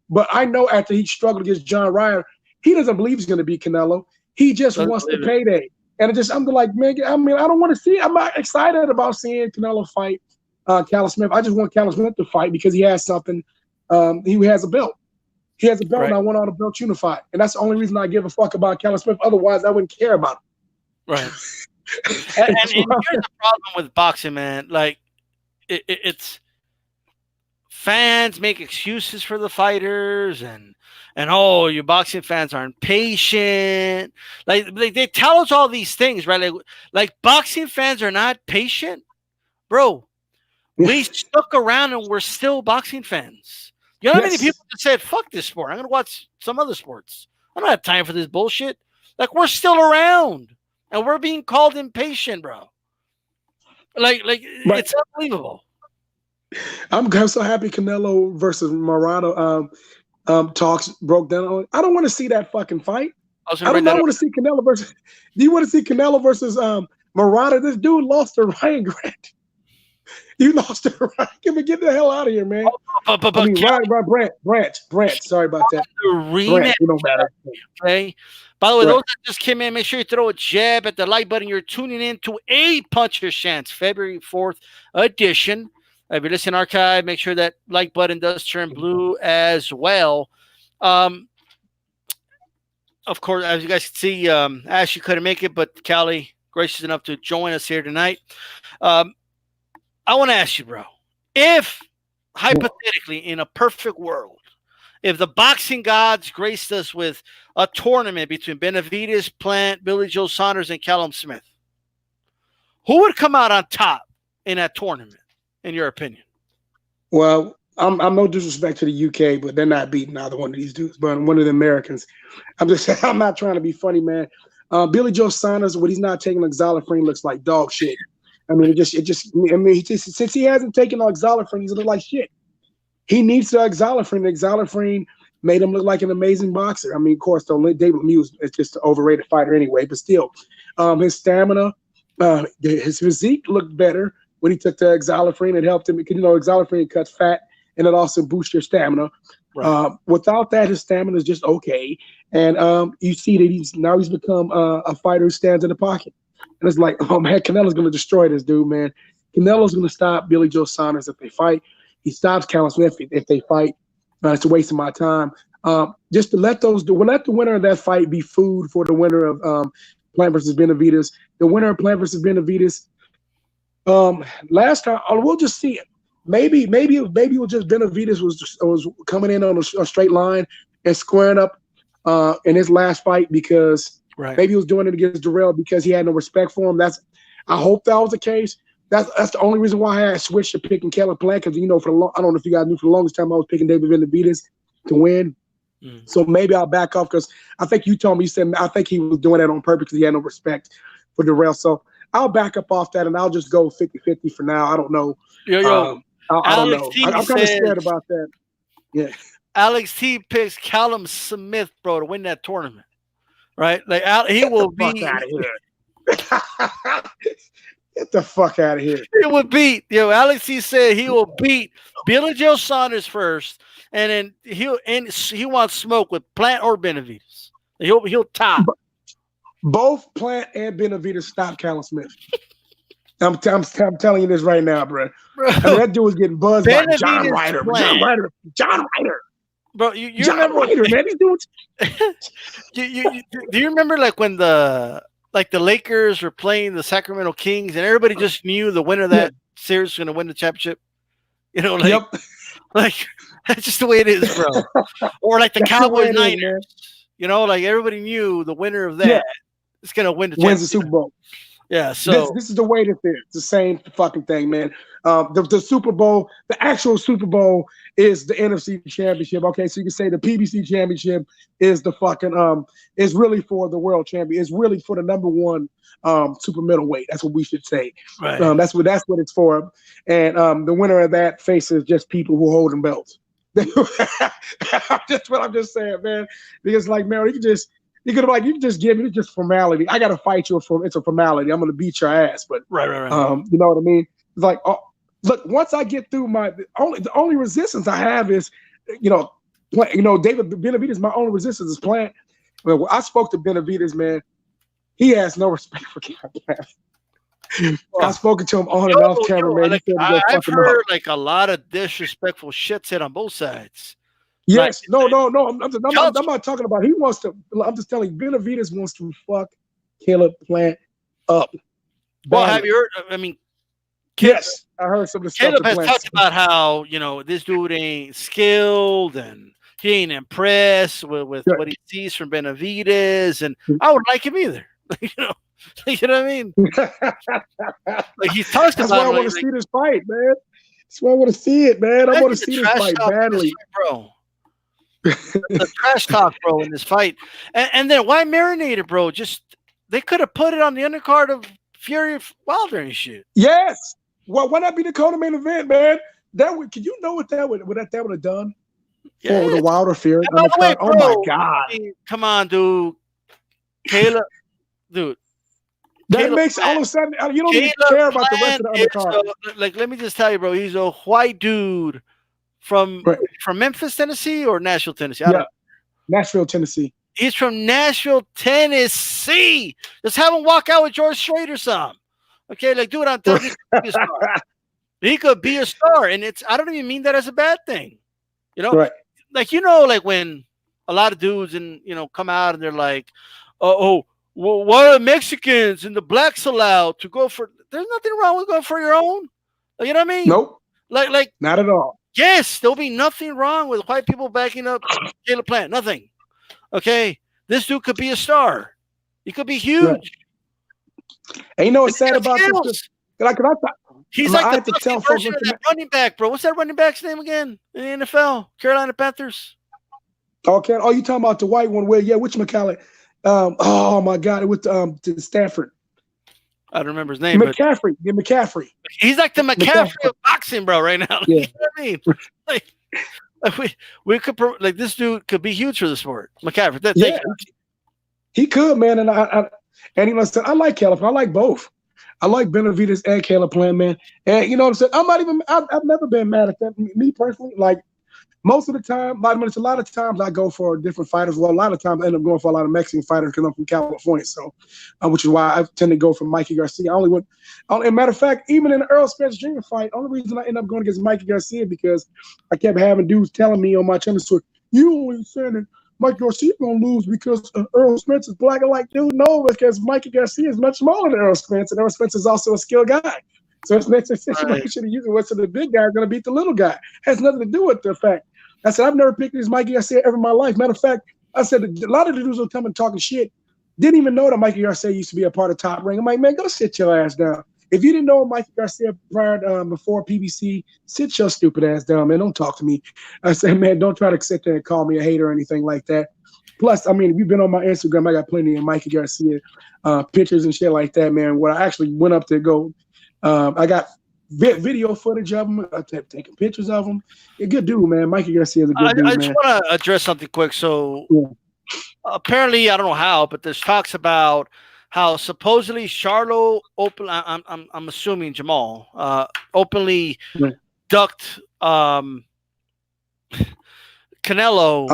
But I know after he struggled against John Ryder, he doesn't believe he's going to beat Canelo. He just wants the payday. And I'm like, man, I mean, I don't want to see it. I'm not excited about seeing Canelo fight Callum Smith. I just want Callum Smith to fight because he has something. He has a belt. He has a belt, and I want all the belts unified. And that's the only reason I give a fuck about Callum Smith. Otherwise, I wouldn't care about him. Right. and here's the problem with boxing, man. Like, it's fans make excuses for the fighters, and oh, you boxing fans aren't patient. Like they tell us all these things, right? Like boxing fans are not patient, bro. We stuck around and we're still boxing fans. You know how many people that said, "Fuck this sport. I'm gonna watch some other sports. I don't have time for this bullshit." Like we're still around, and we're being called impatient, bro. Like it's unbelievable. I'm so happy Canelo versus Murata talks broke down. I don't want to see that fucking fight. I do not want to see Canelo versus. Do you want to see Canelo versus Murata? This dude lost to Ryan Grant. You lost to Ryan. Get the hell out of here, man. Brant. Sorry about that. Brant, you don't matter. Okay. By the way, those that just came in, make sure you throw a jab at the like button. You're tuning in to a Puncher's Chance, February 4th edition. If you listen archive, make sure that like button does turn blue as well. Of course, as you guys can see, Ashley couldn't make it, but Callie gracious enough to join us here tonight. I want to ask you, bro, if hypothetically in a perfect world, if the boxing gods graced us with a tournament between Benavidez, Plant, Billy Joe Saunders, and Callum Smith, who would come out on top in that tournament, in your opinion? Well, I'm no disrespect to the UK, but they're not beating either one of these dudes, but one of the Americans. I'm not trying to be funny, man. Billy Joe Saunders, when he's not taking Xylophone, looks like dog shit. I mean, since he hasn't taken Xylophone, he's look like shit. He needs the Xylophone. The Xylophone made him look like an amazing boxer. I mean, of course, David Lemieux is just an overrated fighter anyway, but still, his stamina, his physique looked better when he took the Xylophone. It helped him because, Xylophone cuts fat and it also boosts your stamina. Right. Without that, his stamina is just okay. And you see that he's become a fighter who stands in the pocket. And it's like, oh, man, Canelo's going to destroy this dude, man. Canelo's going to stop Billy Joe Saunders if they fight. He stops Callum Smith if they fight. It's a waste of my time. Just to let the winner of that fight be food for the winner of Plant versus Benavidez. The winner of Plant versus Benavidez. Last time, we'll just see it. Maybe it was just Benavidez was coming in on a straight line and squaring up in his last fight because maybe he was doing it against Durrell because he had no respect for him. I hope that was the case. That's the only reason why I switched to picking Caleb Plant because I don't know if you guys knew for the longest time I was picking David Benavidez to win. So maybe I'll back off because I think you told me, you said I think he was doing that on purpose because he had no respect for Durrell. So I'll back up off that and I'll just go 50-50 for now. I don't know. I don't know. I'm kind of scared about that. Yeah. Alex T picks Callum Smith, bro, to win that tournament. Right? Like he will be out of here. Get the fuck out of here. He will beat. Alex T said he will beat Billy Joe Saunders first, and then he wants smoke with Plant or Benavidez. He'll top. Both Plant and Benavidez stop Callum Smith. I'm telling you this right now, bro. I mean, that dude was getting buzzed by John Ryder. John Ryder. Bro, you John remember? Ryder, man, these dudes. Do you remember like when the Lakers were playing the Sacramento Kings and everybody just knew the winner of that series was going to win the championship? Like that's just the way it is, bro. Or like the Cowboys Niners. Like everybody knew the winner of that is going to win the championship. Wins the Super Bowl. Yeah. This So this is the way this is. It's the same fucking thing, man. The Super Bowl, the actual Super Bowl is the NFC Championship. Okay, so you can say the PBC Championship is the fucking is really for the world champion. It's really for the number one super middleweight. That's what we should say. right. That's what it's for. And the winner of that faces just people who hold them belts. That's what I'm just saying, man. Because like, man, you can just give me just formality. I gotta fight you for it's a formality. I'm gonna beat your ass, but Right. you know what I mean? It's like, look, once I get through the only resistance I have is, David Benavidez. My only resistance is Plant. When I spoke to Benavidez, man, he has no respect for Plant. I've spoken to him on and off camera, man. Like, He said to go I've fuck him heard up. like a lot of disrespectful shit said on both sides. Yes, Like, no. I'm not talking about. He wants to. I'm just telling you, Benavidez wants to fuck Caleb Plant up. well, Badly. have you heard? I mean, Yes, I heard some of the stuff. Caleb has Plant talked said. about how this dude ain't skilled and he ain't impressed with Right. what he sees from Benavidez, and I would like him either. you know what I mean? Like he talks That's about why I it, want to see this fight, man. That's why I want to see it, man. I want to see this fight badly. bro. The trash talk, bro, in this fight, and then why marinated, bro? Just they could have put it on the undercard of Fury Wilder and shit. Yes. Well, why not be the co-main event, man? That would. Can you know what that would have done for the Wilder Fury? And by the way, Oh my god! I mean, come on, dude, Caleb, dude. That Caleb makes all of a sudden you don't even Caleb care about the rest of the undercard. like, let me just tell you, bro. He's a white dude from Memphis, Tennessee, or Nashville, Tennessee. I don't know. Nashville, Tennessee. He's from Nashville, Tennessee. Just have him walk out with George Strait or something. Okay, like, dude, I'm telling you, he could be a star, and I don't even mean that as a bad thing. Right. Like, like when a lot of dudes come out and they're like, well, why are Mexicans and the blacks allowed to go for? There's nothing wrong with going for your own. You know what I mean? Nope. Like not at all. Yes, there'll be nothing wrong with white people backing up Caleb Plant. Nothing. Okay, this dude could be a star. He could be huge. Right. And you know what's sad about this? He's like the Bucky version of that running back, bro. What's that running back's name again in the NFL? Carolina Panthers. Okay. Oh, you talking about the white one? Where? Yeah, which McCallum? Oh my God, with to Stanford. I don't remember his name. McCaffrey. Yeah, McCaffrey. He's like the McCaffrey of boxing, bro. Right now. Yeah. You know what I mean? Like we could this dude could be huge for the sport. McCaffrey. Yeah. He could, man, and I I like Caleb. I like both. I like Benavidez and Caleb Plant, man. And you know what I'm saying? I've never been mad at that. Me personally, like most of the time, a lot of times I go for different fighters. Well, a lot of times I end up going for a lot of Mexican fighters because I'm from California. So, which is why I tend to go for Mikey Garcia. As a matter of fact, even in the Earl Spence Jr. fight, only reason I end up going against Mikey Garcia because I kept having dudes telling me on my channel, so you only saying that Mike Garcia gonna lose because Earl Spence is black. I'm like, dude, no, because Mikey Garcia is much smaller than Earl Spence, and Earl Spence is also a skilled guy. So it's a situation of using what's the big guy going to beat the little guy. Has nothing to do with the fact. I said, I've never picked this Mikey Garcia ever in my life. Matter of fact, I said, a lot of the dudes will come and talking shit. Didn't even know that Mikey Garcia used to be a part of Top Ring. I'm like, man, go sit your ass down. If you didn't know Mikey Garcia before PBC, sit your stupid ass down, man. Don't talk to me. I said, man, don't try to sit there and call me a hater or anything like that. Plus, I mean, if you've been on my Instagram, I got plenty of Mikey Garcia pictures and shit like that, man, where I actually went up to go. I got video footage of him. I kept taking pictures of him. A good dude, man. Mikey Garcia is a good dude, man. I just want to address something quick. So apparently, I don't know how, but there's talks about how supposedly Charlo I'm assuming Jamal openly ducked Canelo.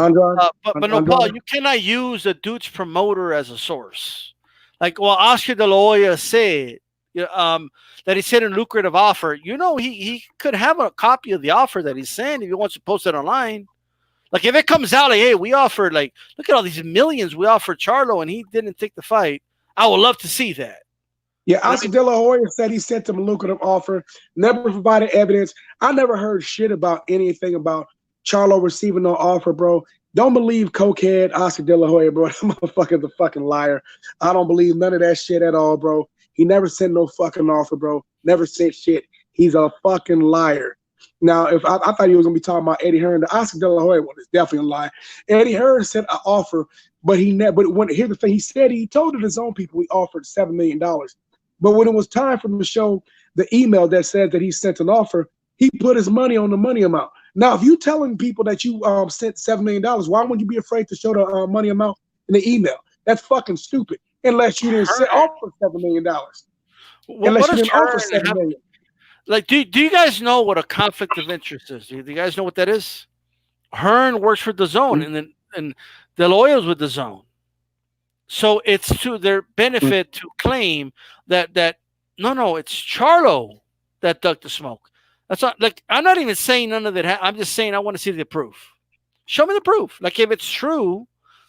But no, Paul, you cannot use a dude's promoter as a source. Like, well, Oscar De La Hoya said that he said a lucrative offer. He could have a copy of the offer that he's saying if he wants to post it online. Like, if it comes out like, hey, we offered, like, look at all these millions we offered Charlo and he didn't take the fight. I would love to see that. Yeah, Oscar De La Hoya said he sent him a lucrative offer, never provided evidence. I never heard shit about anything about Charlo receiving no offer, bro. Don't believe cokehead Oscar De La Hoya, bro. That motherfucker's a fucking liar. I don't believe none of that shit at all, bro. He never sent no fucking offer, bro. Never sent shit. He's a fucking liar. Now, if I thought he was gonna be talking about Eddie Hearn, the Oscar De La Hoya one is definitely a lie. Eddie Hearn sent an offer, but he never. But when here's the thing, he told his own people he offered $7 million. But when it was time for him to show the email that said that he sent an offer, he put his money on the money amount. Now, if you telling people that you sent $7 million, why wouldn't you be afraid to show the money amount in the email? That's fucking stupid. Unless you didn't offer $7 million. Unless you didn't offer $7 million. Like, do you guys know what a conflict of interest is? Do you guys know what that is? Hearn works for DAZN, and De La Hoya's with DAZN. So it's to their benefit to claim that no, it's Charlo that ducked the smoke. That's not like I'm not even saying none of it. I'm just saying I want to see the proof. Show me the proof. Like if it's true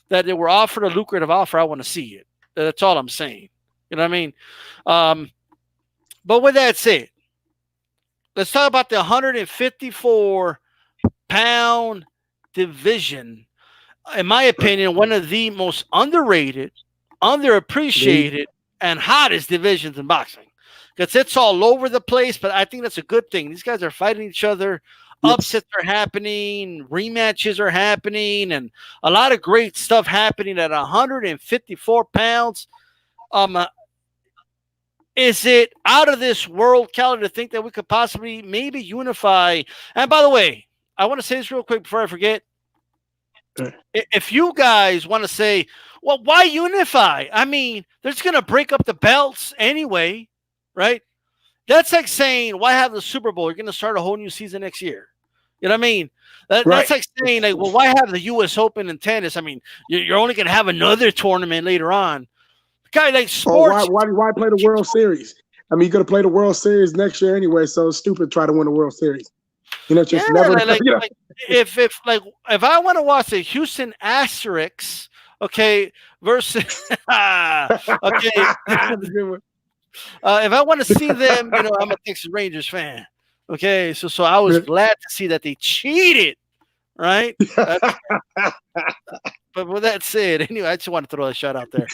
that they were offered a lucrative offer, I want to see it. That's all I'm saying. You know what I mean? But with that said, let's talk about the 154-pound division. In my opinion, one of the most underrated, underappreciated, and hottest divisions in boxing. Because it's all over the place, but I think that's a good thing. These guys are fighting each other. Upsets are happening. Rematches are happening. And a lot of great stuff happening at 154 pounds. Is it out of this world, Cali, to think that we could possibly maybe unify? And by the way, I want to say this real quick before I forget. If you guys want to say, well, why unify? I mean, they're just going to break up the belts anyway, right? That's like saying, why have the Super Bowl? You're going to start a whole new season next year. You know what I mean? That's like saying, like, well, why have the U.S. Open in tennis? I mean, you're only going to have another tournament later on. Guy like sports. Why play the World Series? I mean, you're going to play the World Series next year anyway, so it's stupid to try to win the World Series. You know, just never. Like, if I want to watch the Houston Asterix, okay, versus okay, if I want to see them, you know, I'm a Texas Rangers fan. Okay, so I was glad to see that they cheated, right? But with that said, anyway, I just want to throw a shot out there.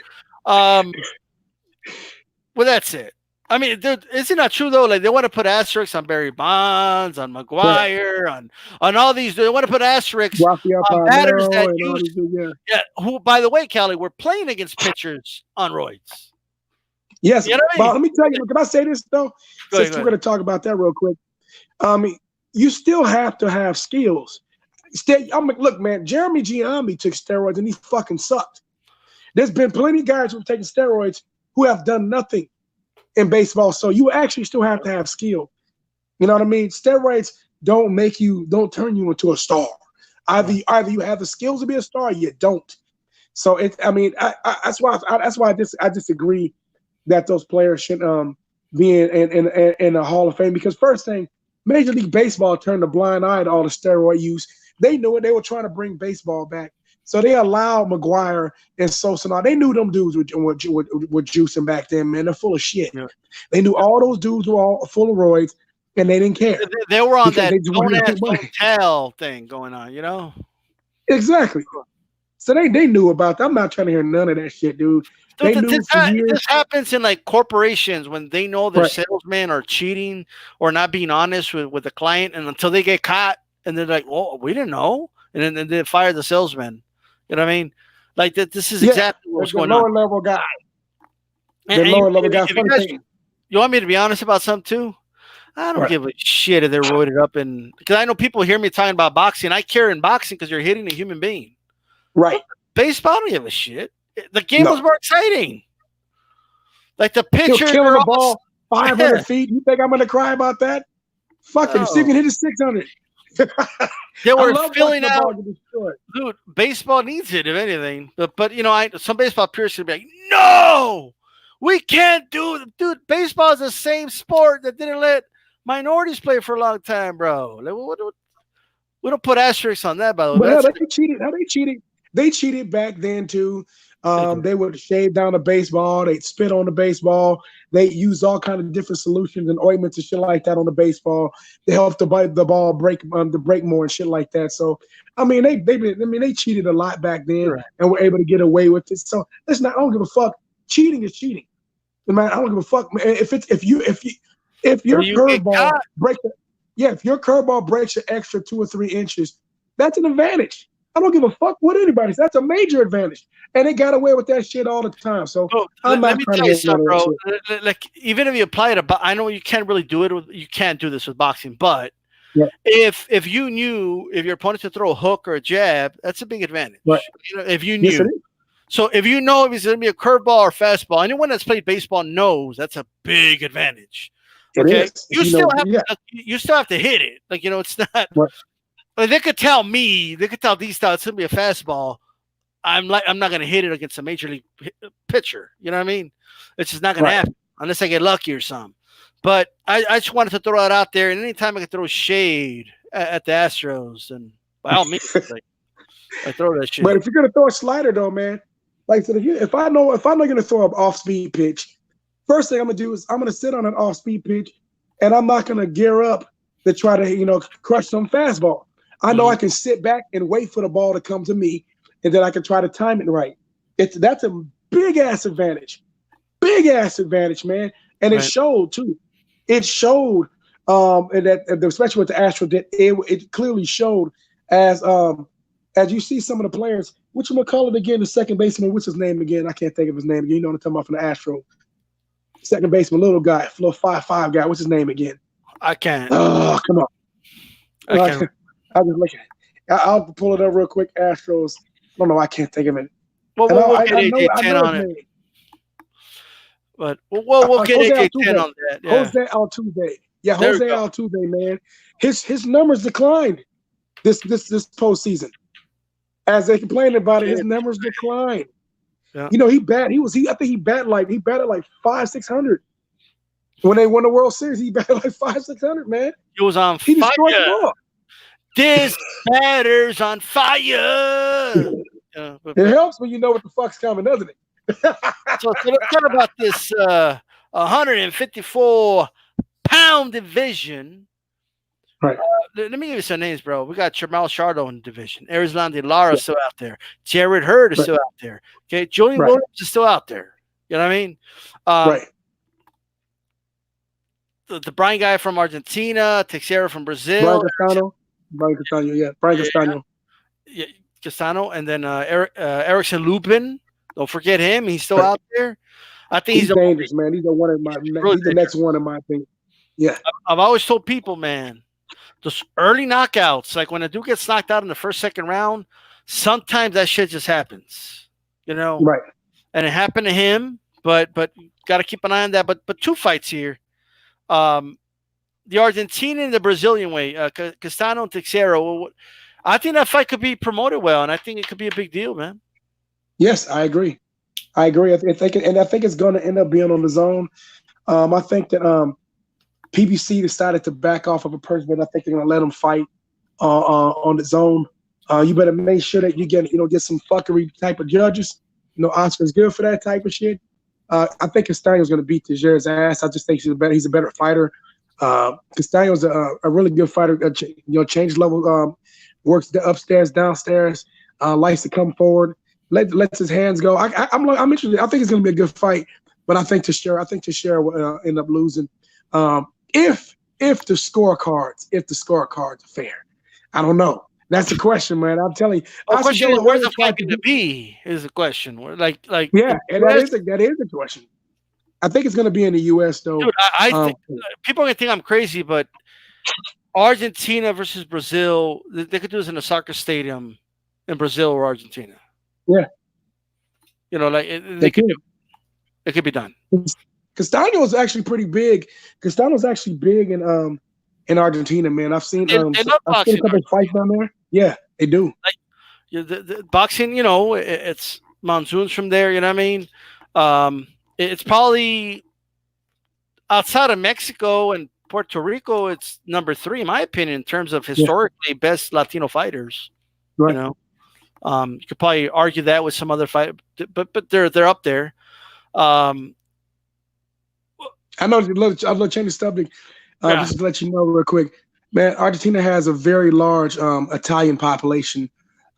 With that said, I mean, is it not true though? Like they want to put asterisks on Barry Bonds, on McGuire, on all these. They want to put asterisks on batters that use. Who, by the way, Kelly, we're playing against pitchers on roids. Yes, you know what I mean? But let me tell you. Can I say this though? Since we're going to talk about that real quick. You still have to have skills. Look, man, Jeremy Giambi took steroids and he fucking sucked. There's been plenty of guys who've taken steroids who have done nothing in baseball. So you actually still have to have skill. You know what I mean? Steroids don't turn you into a star. Either you have the skills to be a star, or you don't. So that's why I disagree that those players should be in the Hall of Fame, because first thing, Major League Baseball turned a blind eye to all the steroid use. They knew it. They were trying to bring baseball back. So they allowed McGuire and Sosa. Now, they knew them dudes were juicing back then, man. They're full of shit. Yeah. They knew all those dudes were all full of roids, and they didn't care. They were on that don't ask, don't tell thing going on, you know? Exactly. So they knew about that. I'm not trying to hear none of that shit, dude. This happens in like corporations when they know their salesmen are cheating or not being honest with the client, and until they get caught, and they're like, "Well, we didn't know," and then they fire the salesman. You know what I mean? Like that. This is exactly what's going on. Lower level guy. Lower level guy. You want me to be honest about something too? I don't give a shit if they're roided up, because I know people hear me talking about boxing. I care in boxing because you're hitting a human being. Right. Baseball, I don't give a shit. The game was more exciting. Like the pitcher killing the ball 500 feet. You think I'm going to cry about that? Fuck him. See if he can hit it 600. They were filling out. Dude, baseball needs it, if anything. But you know, some baseball purists would be like, no, we can't do it. Dude, baseball is the same sport that didn't let minorities play for a long time, bro. Like, we don't put asterisks on that, by the way. Well, they cheated. How they cheated? They cheated back then too. They would shave down the baseball. They'd spit on the baseball. They used all kinds of different solutions and ointments and shit like that on the baseball to help the ball break more and shit like that. So, I mean, they cheated a lot back then and were able to get away with it. So, I don't give a fuck. Cheating is cheating. Man, I don't give a fuck, man. If your You get curveball caught. breaks, if your curveball breaks an extra 2 or 3 inches, that's an advantage. I don't give a fuck what anybody says. That's a major advantage, and they got away with that shit all the time. So Bro, I'm let not me trying to tell you hear none something, of that bro. shit. Like, even if you apply it, I know you can't really do it. You can't do this with boxing, but Yeah, if you knew if your opponent to throw a hook or a jab, that's a big right. advantage. If you Yes, it knew. is. So if you know if it's going to be a curveball or fastball, anyone that's played baseball knows that's a big advantage. It Okay, is. If you know, yeah, you still have to hit it. Like, it's not. right, Like, they could tell these styles it's going to be a fastball. I'm not going to hit it against a major league pitcher. You know what I mean? It's just not going to right. happen unless I get lucky or something. But I just wanted to throw it out there, and anytime I can throw shade at the Astros, and by all means, like, I throw that shit. But if you're gonna throw a slider, though, man, like I said, if I know you're gonna throw an off-speed pitch, first thing I'm gonna do is I'm gonna sit on an off-speed pitch, and I'm not gonna gear up to try to crush some fastball. I know I can sit back and wait for the ball to come to me, and then I can try to time it right. That's a big ass advantage, man, and it Right. showed too. It showed, and that especially with the Astros, that it clearly showed as you see some of the players. Which one call it again? The second baseman. What's his name again? I can't think of his name again. You know what I'm talking about from the Astros. Second baseman, little guy, little 5'5" guy. What's his name again? I can't. Oh, come on. I can't. I'll just look at it. I'll pull it up real quick. Astros. I don't know. I can't think of it. Well, And we'll get I know AJ10 on his it. name. But we'll get Jose AJ10 Altuve. on that. Yeah. Jose Altuve. Yeah, There we Jose go. Altuve, man. His numbers declined this postseason. As they complained about it, his numbers declined. Yeah. I think he batted like 500-600. When they won the World Series, he batted like 500-600, man. He was on He destroyed the fire. ball. This batter's on fire. Yeah, It helps when you know what the fuck's coming, doesn't it? So let's talk about this 154-pound division. Right. Let me give you some names, bro. We got Jamal Charlo in the division. Erislandy Lara is still out there. Jared Hurd is still out there. Okay, Julian Williams is still out there. You know what I mean? Right. The Brian guy from Argentina, Teixeira from Brazil. Brian Castano, yeah. Brian Castano. Yeah, Castano, and then Erickson Lupin. Don't forget him. He's still out there. I think he's dangerous, man. He's the next one in my opinion. Yeah. I've always told people, man, those early knockouts, like when a dude gets knocked out in the first, second round, sometimes that shit just happens. Right. And it happened to him, but got to keep an eye on that. But 2 fights here. The Argentinian and the Brazilian way, Castano and Teixeira. I think that fight could be promoted well, and I think it could be a big deal, man. Yes, I agree. I think it's going to end up being on the zone. I think that PBC decided to back off of a person, but I think they're going to let them fight on the zone. You better make sure that you get some fuckery type of judges. Oscar's good for that type of shit. I think Castaño's going to beat Teixeira's ass. I just think he's a better fighter. Castaño's a really good fighter. Change level, works the upstairs, downstairs, likes to come forward, lets his hands go. I'm interested. I think it's going to be a good fight, but I think Teixeira will end up losing. If the scorecards are fair, I don't know. That's the question, man. I'm telling you. The question is, where's the fight going to be? Is the question. Yeah, and that is a question. I think it's going to be in the U.S. though. Dude, I think people are going to think I'm crazy, but Argentina versus Brazil, they could do this in a soccer stadium in Brazil or Argentina. Yeah, they could do. It could be done. Castano is actually pretty big. Castano's actually big in Argentina, man. I've seen they love boxing. I've seen a couple of fights down there. Yeah, they do. The boxing, it's monsoons from there. You know what I mean? It's probably outside of Mexico and Puerto Rico. It's number 3, in my opinion, in terms of historically best Latino fighters. Right. You could probably argue that with some other fight, but they're up there. I know. I'd love to change the subject. Just to let you know real quick, man. Argentina has a very large Italian population.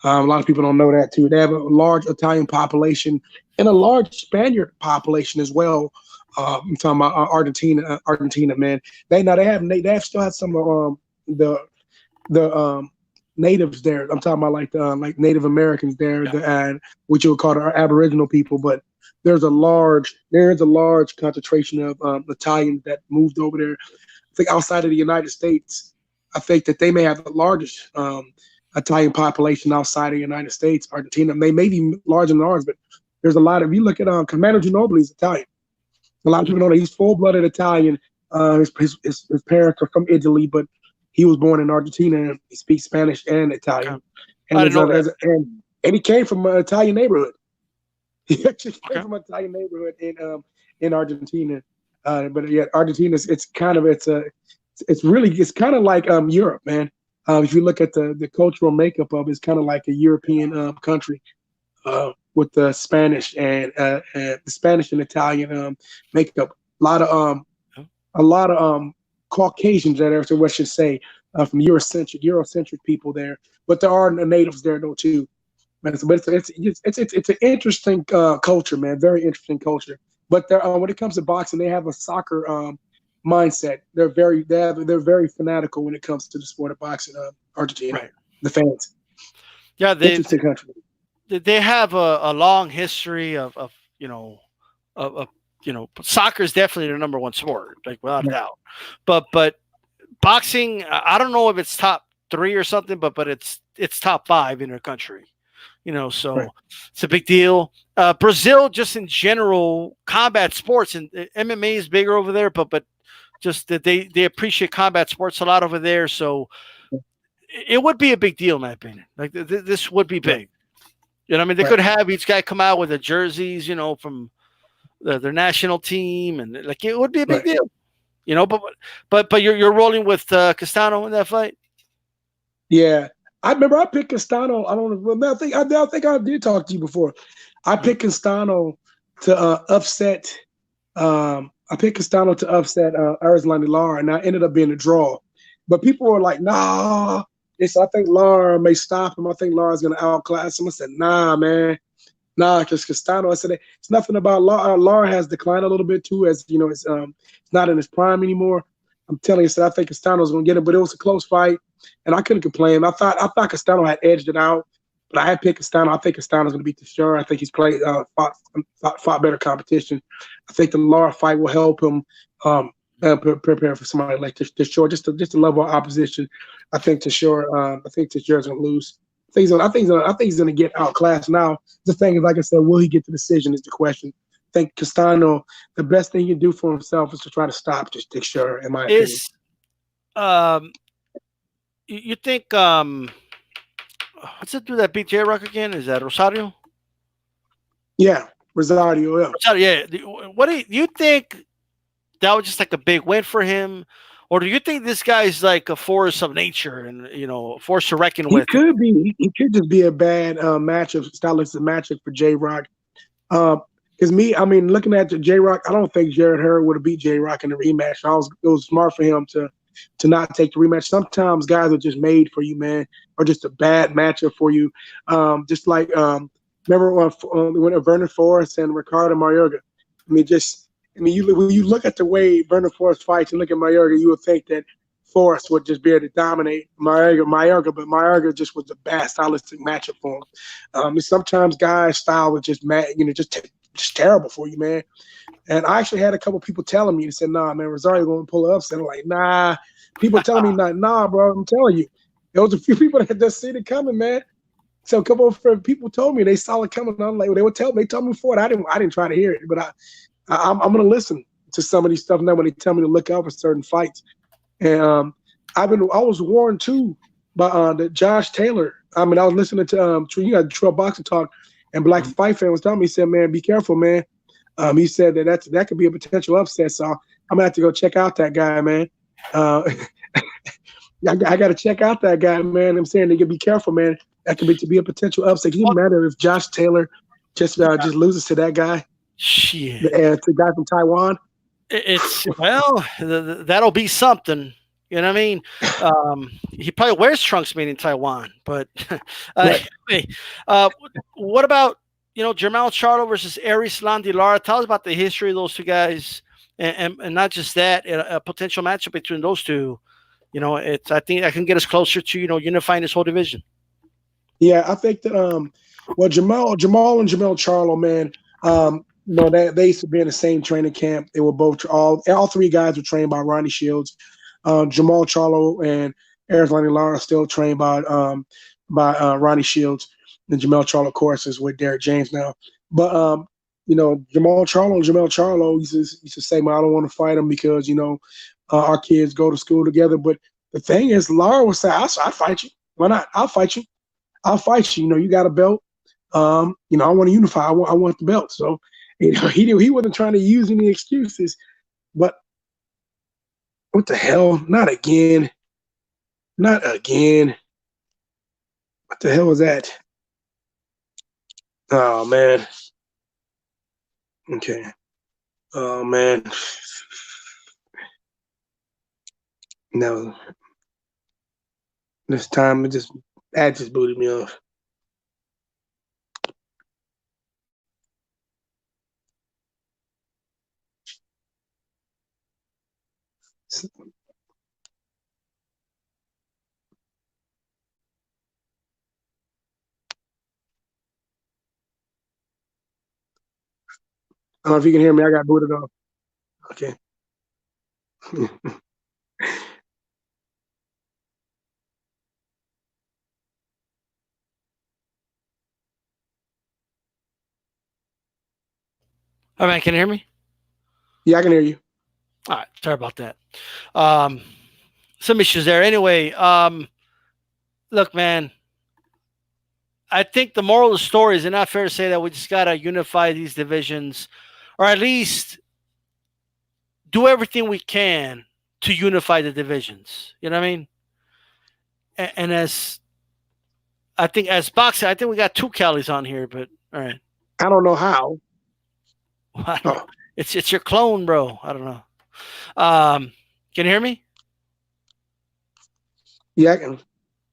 A lot of people don't know that too. They have a large Italian population and a large Spaniard population as well. I'm talking about Argentina, man. They have still had some the the natives there. I'm talking about like Native Americans there, Yeah. and which you would call our Aboriginal people. But there is a large concentration of Italians that moved over there. I think outside of the United States, I think that they may have the largest Italian population outside of the United States. Argentina, they may be larger than ours, but there's a lot of. You look at Commander Ginobili is Italian. A lot of people know that he's full-blooded Italian. His parents are from Italy, but he was born in Argentina and he speaks Spanish and Okay. Italian. I And didn't know that. and he came from an Italian neighborhood. He actually came Okay. from an Italian neighborhood in Argentina. But yeah, Argentina it's kind of like Europe, man. If you look at the cultural makeup of it, it's kind of like a European country with the Spanish and Italian makeup. A lot of Caucasians there, so what should say from Eurocentric people there, but there are natives there though too. But it's an interesting culture, man. Very interesting culture. But when it comes to boxing, they have a soccer mindset. They're very fanatical when it comes to the sport of boxing. Argentina, Right. the fans, Yeah, interesting country. they have a long history of of soccer is definitely the number one sport, like without a doubt. But boxing, I don't know if it's top three or something, but it's top five in their country. So Right. it's a big deal. Brazil, just in general, combat sports and MMA is bigger over there, but just that they appreciate combat sports a lot over there. So it would be a big deal, in my opinion. Like this would be Right. big. I mean, they Right. could have each guy come out with the jerseys, from their national team, and like it would be a big Right. deal. But you're rolling with Castano in that fight. Yeah. I remember I picked Castano. I don't know. I think I did talk to you before. I Mhm. picked Castano to upset. I picked Castano to upset Arizlani Lara, and I ended up being a draw. But people were like, "Nah." I think Lara may stop him. I think Lara's gonna outclass him. I said, "Nah, man, nah." Because Castano, I said, it's nothing about Lara. Lara has declined a little bit too, as you know, it's not in his prime anymore. I'm telling you, I think Castano's gonna get it, but it was a close fight, and I couldn't complain. I thought Castano had edged it out, but I had picked Castano. I think Castano's gonna beat Chisora. I think he's played fought better competition. I think the Lara fight will help him prepare for somebody like Chisora, just a level of opposition. I think Chisora's gonna lose. I think he's gonna get outclassed now. The thing is, like I said, will he get the decision is the question. I think Castano, the best thing he can do for himself is to try to stop just Chisora, in my opinion. Is you think what's it do that beat J Rock again? Is that Rosario? Yeah, Rosario. Yeah, Rosario, yeah. What do you think? That was just like a big win for him, or do you think this guy's like a force of nature and a force to reckon he with? could be. He could just be a bad stylistic matchup for J Rock. Because looking at the J Rock, I don't think Jared Hurd would have beat J Rock in the rematch. It was smart for him to not take the rematch. Sometimes guys are just made for you, man, or just a bad matchup for you. Just like remember when Vernon Forrest and Ricardo Mayorga. When you look at the way Vernon Forrest fights and look at Mayorga, you would think that Forrest would just be able to dominate Mayorga, but Mayorga just was a bad stylistic matchup for him. Sometimes guys' style was just mad, just terrible for you, man. And I actually had a couple people telling me, they said, "Nah, man, Rosario going to pull it upset." I'm like, "Nah." People telling me, "Nah, bro." I'm telling you, there was a few people that just seen it coming, man. So a couple of people told me they saw it coming. I'm like, they told me before it. I didn't try to hear it, but I'm going to listen to some of these stuff now when they tell me to look out for certain fights. And I was warned too by the Josh Taylor. I was listening to True Boxing Talk, and Black Fight Fan was telling me, he said, "Man, be careful, man." He said that could be a potential upset, so I'm gonna have to go check out that guy, man. I got to check out that guy, man. I'm saying they could be careful, man. That could be a potential upset. Can you imagine if Josh Taylor just loses to that guy, Shit. to the guy from Taiwan? That'll be something. You know what I mean? He probably wears trunks made in Taiwan, but Right. anyway, what about Jermall Charlo versus Arislan De Lara. Tell us about the history of those two guys, and not just that, a potential matchup between those two. I think I can get us closer to unifying this whole division. Yeah, I think that well, Jamal and Jamel Charlo, man, they used to be in the same training camp. They were both all three guys were trained by Ronnie Shields. Jamal Charlo and Arizona Lara are still trained by Ronnie Shields. And Jamel Charlo, of course, is with Derek James now. But Jamal Charlo and Jamel Charlo used to say, "Man, I don't want to fight him because our kids go to school together." But the thing is, Lara would say, "I'll fight you. Why not? I'll fight you. I'll fight you. You got a belt. I want to unify. I want the belt." So, he wasn't trying to use any excuses. But what the hell? Not again. Not again. What the hell was that? Oh man. Okay. Oh man. No. This time that just booted me off. I don't know if you can hear me. I got booted off. Okay. All right, can you hear me? Yeah, I can hear you. All right, sorry about that. Some issues there. Anyway, look, man, I think the moral of the story is, it's not fair to say that we just gotta unify these divisions, or at least do everything we can to unify the divisions. You know what I mean? And as boxing, I think we got two Callys on here, but all right. I don't know how. Oh. It's your clone, bro. I don't know. Can you hear me? Yeah,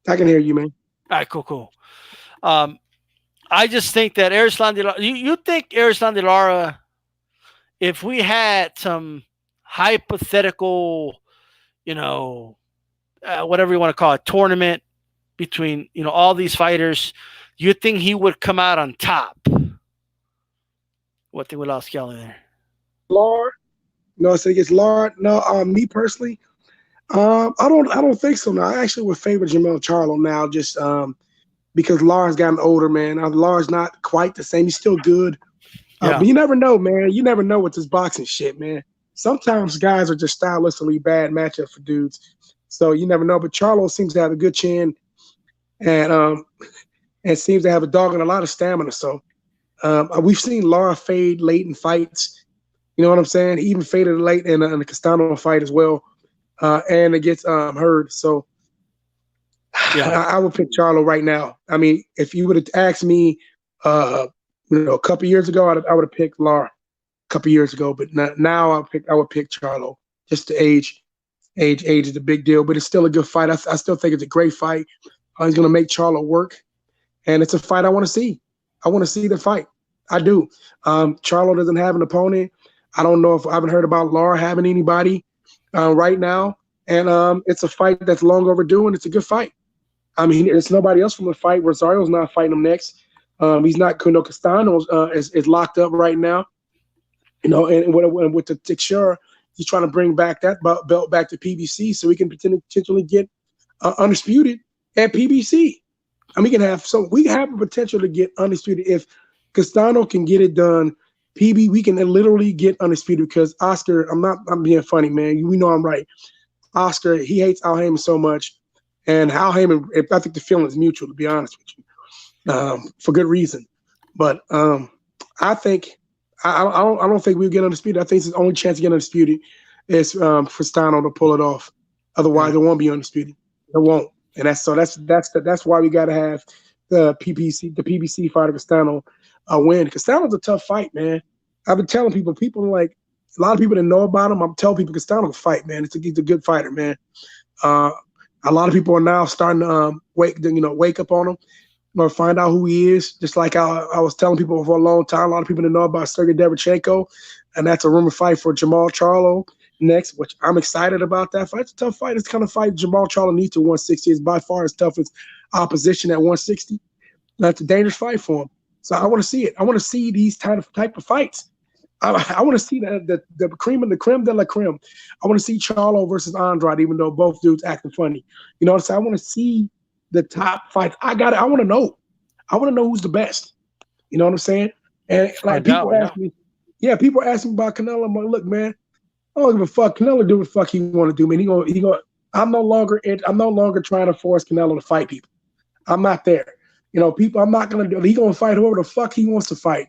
I can hear you, man. All right, cool. I just think that Arislan De Lara, you think Arislan De Lara, if we had some hypothetical, whatever you want to call it, tournament between, all these fighters, you think he would come out on top? What thing we lost Kelly there? Lard? No, so it's Lard. No, me personally, I don't think so. Now, I actually would favor Jamel Charlo now, just because Lard's gotten older, man. Lard's not quite the same. He's still good, but you never know, man. You never know with this boxing shit, man. Sometimes guys are just stylistically bad matchup for dudes, so you never know. But Charlo seems to have a good chin, and seems to have a dog and a lot of stamina. So we've seen Lara fade late in fights. You know what I'm saying? He even faded late in the Castano fight as well, and it gets heard. So I would pick Charlo right now. I mean, if you would have asked me, a couple years ago, I would have picked Lara. A couple years ago, but now I would pick Charlo. Just the age is a big deal, but it's still a good fight. I still think it's a great fight. He's going to make Charlo work, and it's a fight I want to see. I want to see the fight. I do. Charlo doesn't have an opponent. I don't know if I haven't heard about Lara having anybody right now, and it's a fight that's long overdue, and it's a good fight. I mean, it's nobody else from the fight. Rosario's not fighting him next. He's not. Castano is locked up right now. And with the Chisora, he's trying to bring back that belt back to PBC so we can potentially get undisputed at PBC. And we can have a potential to get undisputed if Castano can get it done. We can literally get undisputed because Oscar. I'm being funny, man. We know I'm right. Oscar, he hates Al Heyman so much, and Al Heyman. I think the feeling is mutual, to be honest with you, for good reason. But I think I don't think we'll get undisputed. I think it's the only chance to get undisputed is for Castano to pull it off. Otherwise, it won't be undisputed. It won't. And that's why we got to have the PBC fighter Castano win. Castano's a tough fight, man. I've been telling people are like, a lot of people that know about him. I'm telling people Castano's a fight, man. He's a good fighter, man. A lot of people are now starting to wake up on him. or find out who he is. Just like I was telling people for a long time, a lot of people didn't know about Sergey Derevchenko, and that's a rumor fight for Jamal Charlo next, which I'm excited about that fight. It's a tough fight. It's the kind of fight Jamal Charlo needs to 160. It's by far his toughest opposition at 160. That's a dangerous fight for him. So I want to see it. I want to see these type of fights. I want to see the cream and the creme de la creme. I want to see Charlo versus Andrade, even though both dudes acting funny. You know what I'm saying? I want to see the top fights. I want to know. I want to know who's the best. You know what I'm saying? And like people ask me, people ask me about Canelo. I'm like, look, man, I don't give a fuck. Canelo do what the fuck he want to do, man. He go. I'm no longer trying to force Canelo to fight people. I'm not there. You know, people. I'm not gonna do. He gonna fight whoever the fuck he wants to fight.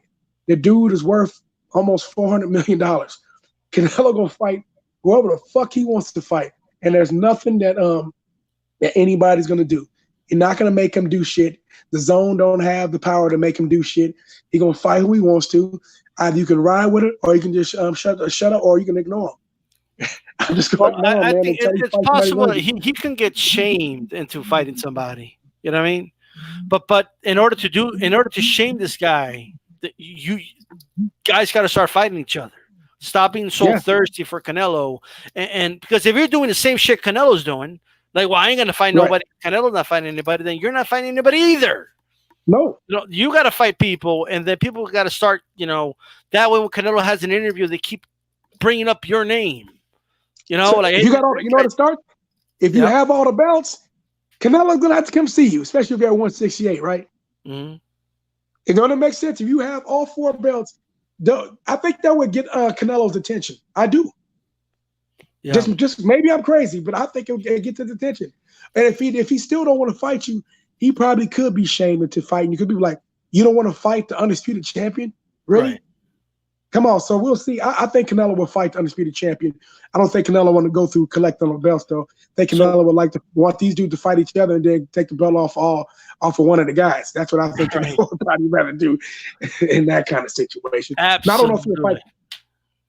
The dude is worth almost $400 million. Canelo gonna fight whoever the fuck he wants to fight, and there's nothing that anybody's gonna do. You're not gonna make him do shit. The zone don't have the power to make him do shit. He gonna fight who he wants to. Either you can ride with it, or you can just shut up, or you can ignore him. I'm just going. I think it's possible he can get shamed into fighting somebody. You know what I mean? But in order to shame this guy, you guys got to start fighting each other. Stop being so thirsty for Canelo, and because if you're doing the same shit Canelo's doing, like, well, I ain't gonna fight nobody. Canelo's not fighting anybody. Then you're not fighting anybody either. No, you got to fight people, and then people got to start. You know, that way when Canelo has an interview, they keep bringing up your name. You know, like you got all. You know how to start. If you have all the belts, Canelo's gonna have to come see you, especially if you're at 168, right? Mm-hmm. It's gonna make sense if you have all 4 belts. I think that would get Canelo's attention. I do. Yeah. Just maybe I'm crazy, but I think it'll get his attention. And if he still don't want to fight you, he probably could be shamed into fighting. You could be like, you don't want to fight the undisputed champion, really? Right. Come on, so we'll see. I think Canelo will fight the undisputed champion. I don't think Canelo want to go through collecting the belts, though. I think Canelo would want these dudes to fight each other and then take the belt off of one of the guys. That's what I think Canelo would probably rather do in that kind of situation. Absolutely. Now, I don't know if he'll fight.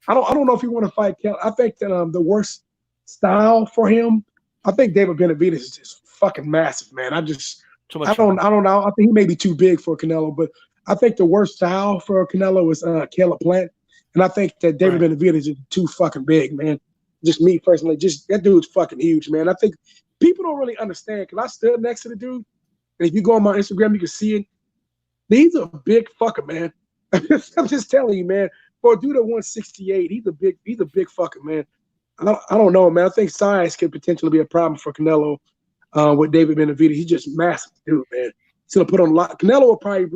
I don't know if he want to fight Canelo. I think that the worst style for him, I think David Benavidez is just fucking massive, man. I don't know. I think he may be too big for Canelo, but I think the worst style for Canelo is Caleb Plant. And I think that David Benavidez is too fucking big, man. Just me personally, that dude's fucking huge, man. I think people don't really understand, because I stood next to the dude, and if you go on my Instagram, you can see it. He's a big fucker, man. I'm just telling you, man. For a dude at 168, he's a big fucker, man. I don't know, man. I think size could potentially be a problem for Canelo with David Benavidez. He's just massive dude, man. He's gonna put on a lot. Canelo will probably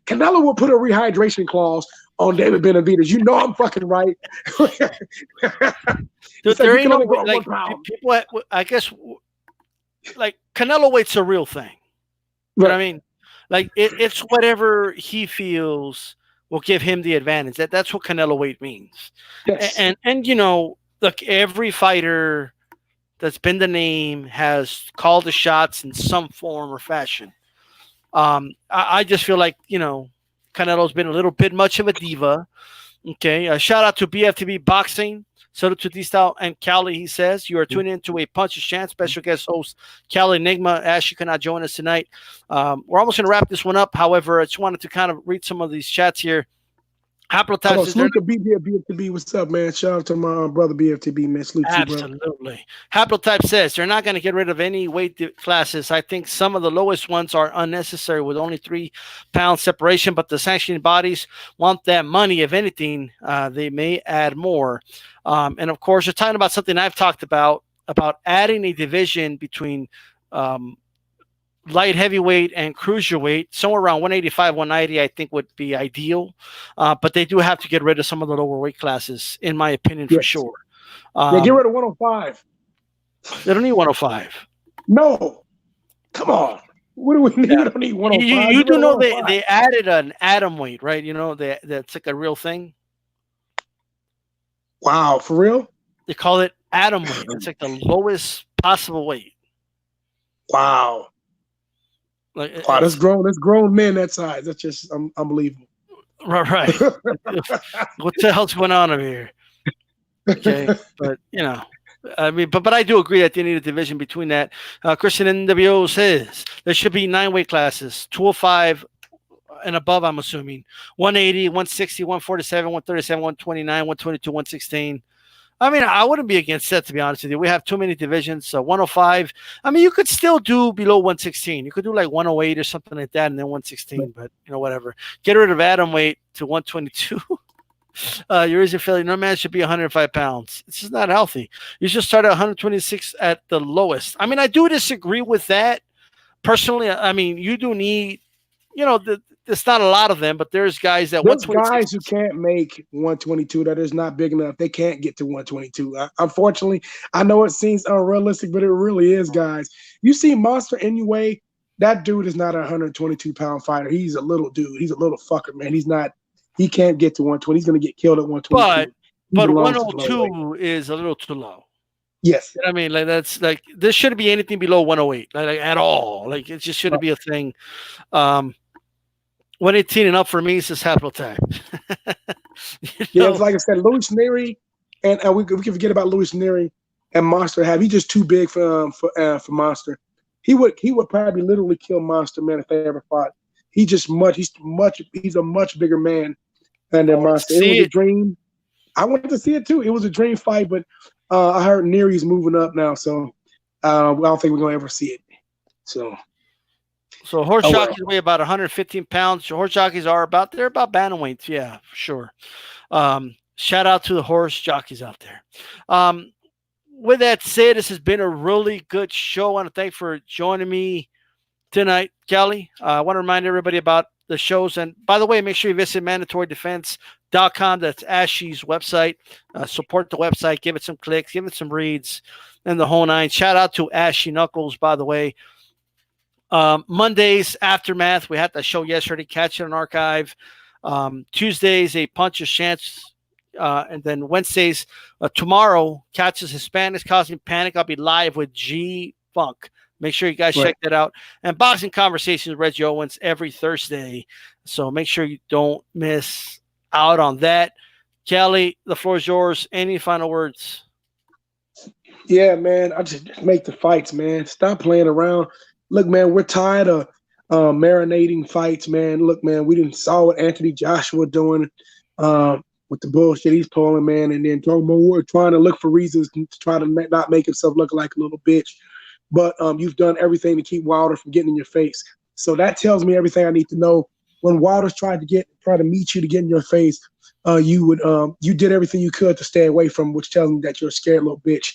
Canelo will put a rehydration clause on David Benavidez. You know I'm fucking right. There ain't no like people. I guess like Canelo weight's a real thing. You know what I mean? Like it's whatever he feels will give him the advantage. That's what Canelo weight means. Yes. And you know, look, every fighter that's been the name has called the shots in some form or fashion. I just feel like, you know, Canelo's been a little bit much of a diva. Okay. Shout out to BFTB Boxing. So to D-Style and Cali, he says, you are tuning into a Puncher's Chance. Special guest host Cali Enigma. Ash, you cannot join us tonight. We're almost going to wrap this one up. However, I just wanted to kind of read some of these chats here. Haplotype says, BFTB, what's up, man? Shout out to my brother BFTB, man. Salute you, bro. Absolutely. Haplotype says they're not going to get rid of any weight classes. I think some of the lowest ones are unnecessary with only 3 pound separation, but the sanctioning bodies want that money. If anything, they may add more. And of course, you're talking about something I've talked about adding a division between light heavyweight and cruiserweight, somewhere around 185, 190, I think would be ideal. But they do have to get rid of some of the lower weight classes, in my opinion, for sure. Get rid of 105. They don't need 105. No. Come on. What do we need? We don't need 105. You do know they added an atom weight, right? You know, that's like a real thing. Wow, for real? They call it atom weight. It's like the lowest possible weight. Wow. Like, wow, that's grown men that size. That's just unbelievable. Right. What the hell's going on over here? Okay, but you know, I mean, but I do agree that they need a division between that. Christian NWO says there should be 9 weight classes: 205 and above. I'm assuming 180, 160, 147, 137, 129, 122, 116. I mean, I wouldn't be against that, to be honest with you. We have too many divisions. So 105. I mean, you could still do below 116. You could do like 108 or something like that, and then 116. But whatever. Get rid of atom weight to 122. Your Asian failure. No man should be 105 pounds. It's just not healthy. You should start at 126 at the lowest. I mean, I do disagree with that personally. I mean, you do need, there's not a lot of them, but there's guys that There's 126. guys who can't make 122 that is not big enough. They can't get to 122. Unfortunately, I know it seems unrealistic, but it really is, guys. You see Monster anyway, that dude is not a 122-pound fighter. He's a little dude. He's a little fucker, man. He can't get to 120. He's going to get killed at 122. But 102 is a little too low. Yes. I mean, like that's like there shouldn't be anything below 108, like at all. Like it just shouldn't be a thing. 118 and up for me is just capital time. Yeah, it's like I said, Louis Neri, and we can forget about Louis Neri and Monster. He's just too big for Monster. He would probably literally kill Monster, man, if they ever fought. He's a much bigger man than Monster. It was a dream. I wanted to see it too. It was a dream fight, but I heard Neri's moving up now, so I don't think we're gonna ever see it. So horse jockeys weigh about 115 pounds. Horse jockeys are about bantamweights, yeah, for sure. Shout out to the horse jockeys out there. With that said, this has been a really good show. I want to thank you for joining me tonight, Kelly. I want to remind everybody about the shows. And by the way, make sure you visit mandatorydefense.com. That's Ashley's website. Support the website. Give it some clicks. Give it some reads and the whole nine. Shout out to Ashley Knuckles, by the way. Mondays, Aftermath. We had the show yesterday. Catch it on archive. Tuesdays, a Puncher's Chance. And then Wednesdays, tomorrow, Catches Hispanics Causing Panic. I'll be live with G Funk. Make sure you guys check that out. And Boxing Conversations with Reggie Owens every Thursday. So make sure you don't miss out on that. Kelly, the floor is yours. Any final words? Yeah, man. I just make the fights, man. Stop playing around. Look, man, we're tired of marinating fights, man. Look, man, we didn't saw what Anthony Joshua doing with the bullshit he's pulling, man. And then trying to look for reasons to try to not make himself look like a little bitch. But you've done everything to keep Wilder from getting in your face. So that tells me everything I need to know. When Wilder's trying to meet you to get in your face, you did everything you could to stay away from him, which tells me that you're a scared little bitch.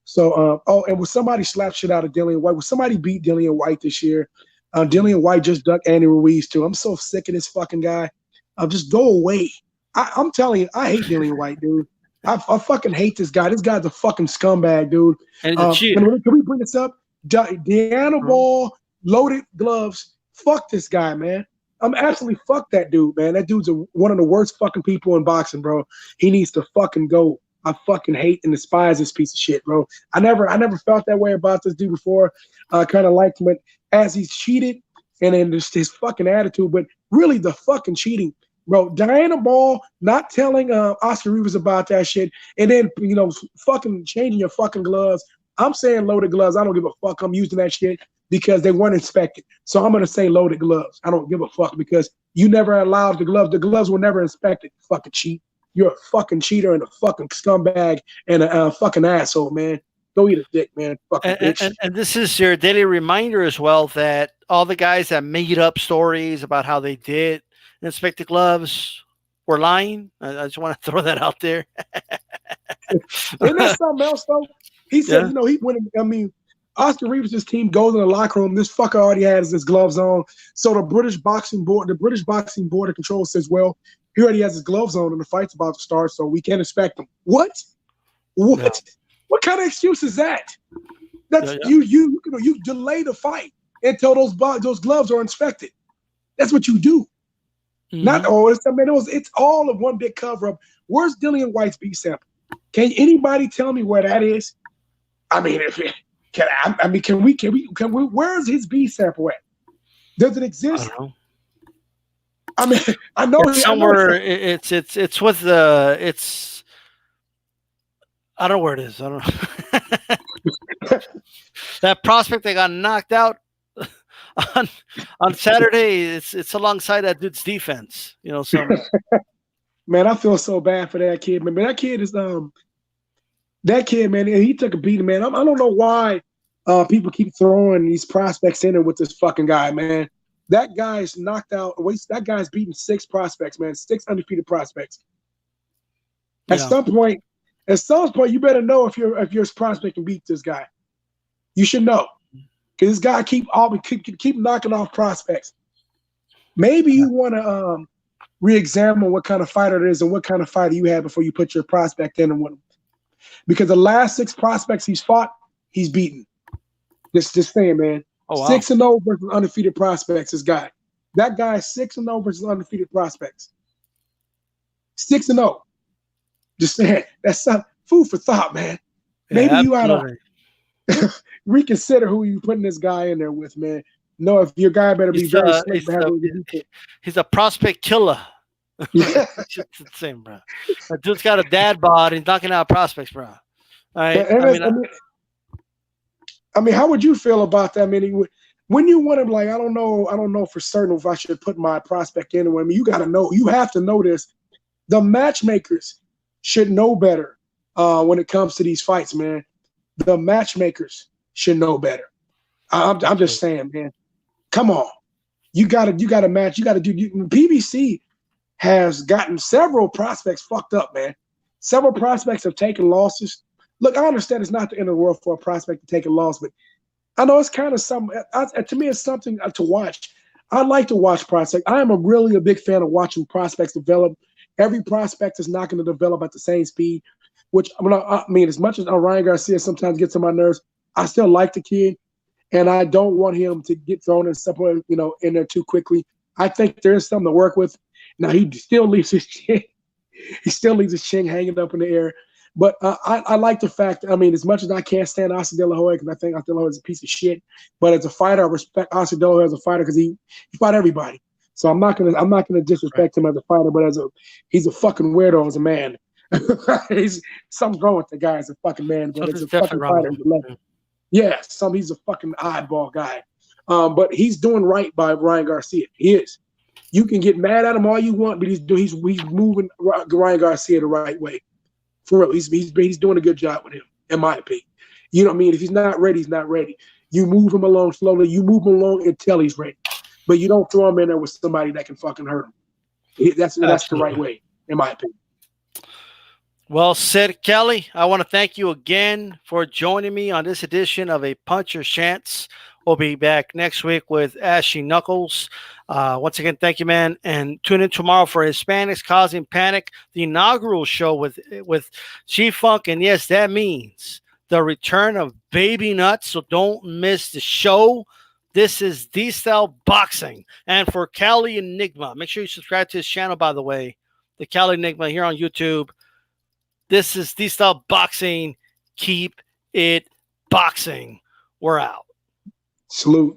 So, and when somebody slapped shit out of Dillian White, when somebody beat Dillian White this year, Dillian White just ducked Andy Ruiz too. I'm so sick of this fucking guy. Just go away. I'm telling you, I hate Dillian White, dude. I fucking hate this guy. This guy's a fucking scumbag, dude. And he's a cheater. Can we bring this up? Deanna Ball, loaded gloves. Fuck this guy, man. I'm absolutely fuck that dude, man. That dude's one of the worst fucking people in boxing, bro. He needs to fucking go. I fucking hate and despise this piece of shit, bro. I never felt that way about this dude before. I kind of liked him, but as he's cheated and then just his fucking attitude, but really the fucking cheating. Bro, Diana Ball not telling Oscar Rivas about that shit, and then fucking changing your fucking gloves. I'm saying loaded gloves. I don't give a fuck. I'm using that shit because they weren't inspected. So I'm gonna say loaded gloves. I don't give a fuck because you never allowed the gloves. The gloves were never inspected. You fucking cheat. You're a fucking cheater and a fucking scumbag and a fucking asshole, man. Go eat a dick, man. Fucking bitch. And this is your daily reminder as well that all the guys that made up stories about how they did inspect the gloves were lying. I just want to throw that out there. Isn't that something else, though? He said, he went. Oscar Rivas' team goes in the locker room. This fucker already has his gloves on. So the British Boxing Board of Control says, well, he already has his gloves on and the fight's about to start, so we can't inspect him. What? No. What kind of excuse is that? That's you delay the fight until those gloves are inspected. That's what you do. Mm-hmm. Not all. It's all of one big cover up. Where's Dillian White's B sample? Can anybody tell me where that is? I mean, can we? Where's his B sample at? Does it exist? I mean, I know it's somewhere. It's with the. It's. I don't know where it is. I don't know. That prospect that got knocked out on on Saturday, it's alongside that dude's defense. You know, so Man, I feel so bad for that kid, man. But that kid is that kid, man, he took a beating, man. I don't know why people keep throwing these prospects in there with this fucking guy, man. That guy's knocked out. That guy's beaten 6 prospects, man. 6 undefeated prospects. At some point, you better know if your prospect can beat this guy. You should know, because this guy keep knocking off prospects. Maybe you want to re-examine what kind of fighter it is and what kind of fighter you had before you put your prospect in and win. Because the last 6 prospects he's fought, he's beaten. Just saying, man. Oh, wow. 6-0 versus undefeated prospects. This guy, that guy, 6-0 versus undefeated prospects. 6-0. Just saying, that's some food for thought, man. Maybe you ought to reconsider who you putting this guy in there with, man. No, if your guy better be very slick. He's a prospect killer. Yeah. It's the same, bro. That dude's got a dad bod. He's knocking out prospects, bro. All right. I mean, how would you feel about that? I mean, when you want him, like, I don't know for certain if I should put my prospect in. I mean, you got to know. You have to know this. The matchmakers should know better when it comes to these fights, man. The matchmakers should know better. I'm just saying, man. Come on, you got to match. You got to do. PBC has gotten several prospects fucked up, man. Several prospects have taken losses. Look, I understand it's not the end of the world for a prospect to take a loss, but I know it's kind of something. To me, it's something to watch. I like to watch prospects. I am really a big fan of watching prospects develop. Every prospect is not going to develop at the same speed, which I mean, as much as Ryan Garcia sometimes gets on my nerves, I still like the kid, and I don't want him to get thrown in somewhere, in there too quickly. I think there's something to work with. Now he still leaves his chin. He still leaves his chin hanging up in the air. But I like the fact, I mean, as much as I can't stand Oscar De La Hoya because I think Oscar De La Hoya is a piece of shit, but as a fighter, I respect Oscar De La Hoya as a fighter because he fought everybody. So I'm not gonna disrespect him as a fighter, but he's a fucking weirdo as a man. He's something's wrong with the guy as a fucking man, but as a fucking fighter, he's a fucking oddball guy. But he's doing right by Ryan Garcia. He is. You can get mad at him all you want, but he's moving Ryan Garcia the right way. For real, he's doing a good job with him, in my opinion. You know what I mean? If he's not ready, he's not ready. You move him along slowly. You move him along until he's ready. But you don't throw him in there with somebody that can fucking hurt him. That's the right way, in my opinion. Well said, Kelly. I want to thank you again for joining me on this edition of A Puncher's Chance. We'll be back next week with Ashy Knuckles. Once again, thank you, man. And tune in tomorrow for Hispanics Causing Panic, the inaugural show with G-Funk. And yes, that means the return of Baby Nuts. So don't miss the show. This is D-Style Boxing. And for Cali Enigma, make sure you subscribe to his channel, by the way. The Cali Enigma here on YouTube. This is D-Style Boxing. Keep it boxing. We're out. Salute.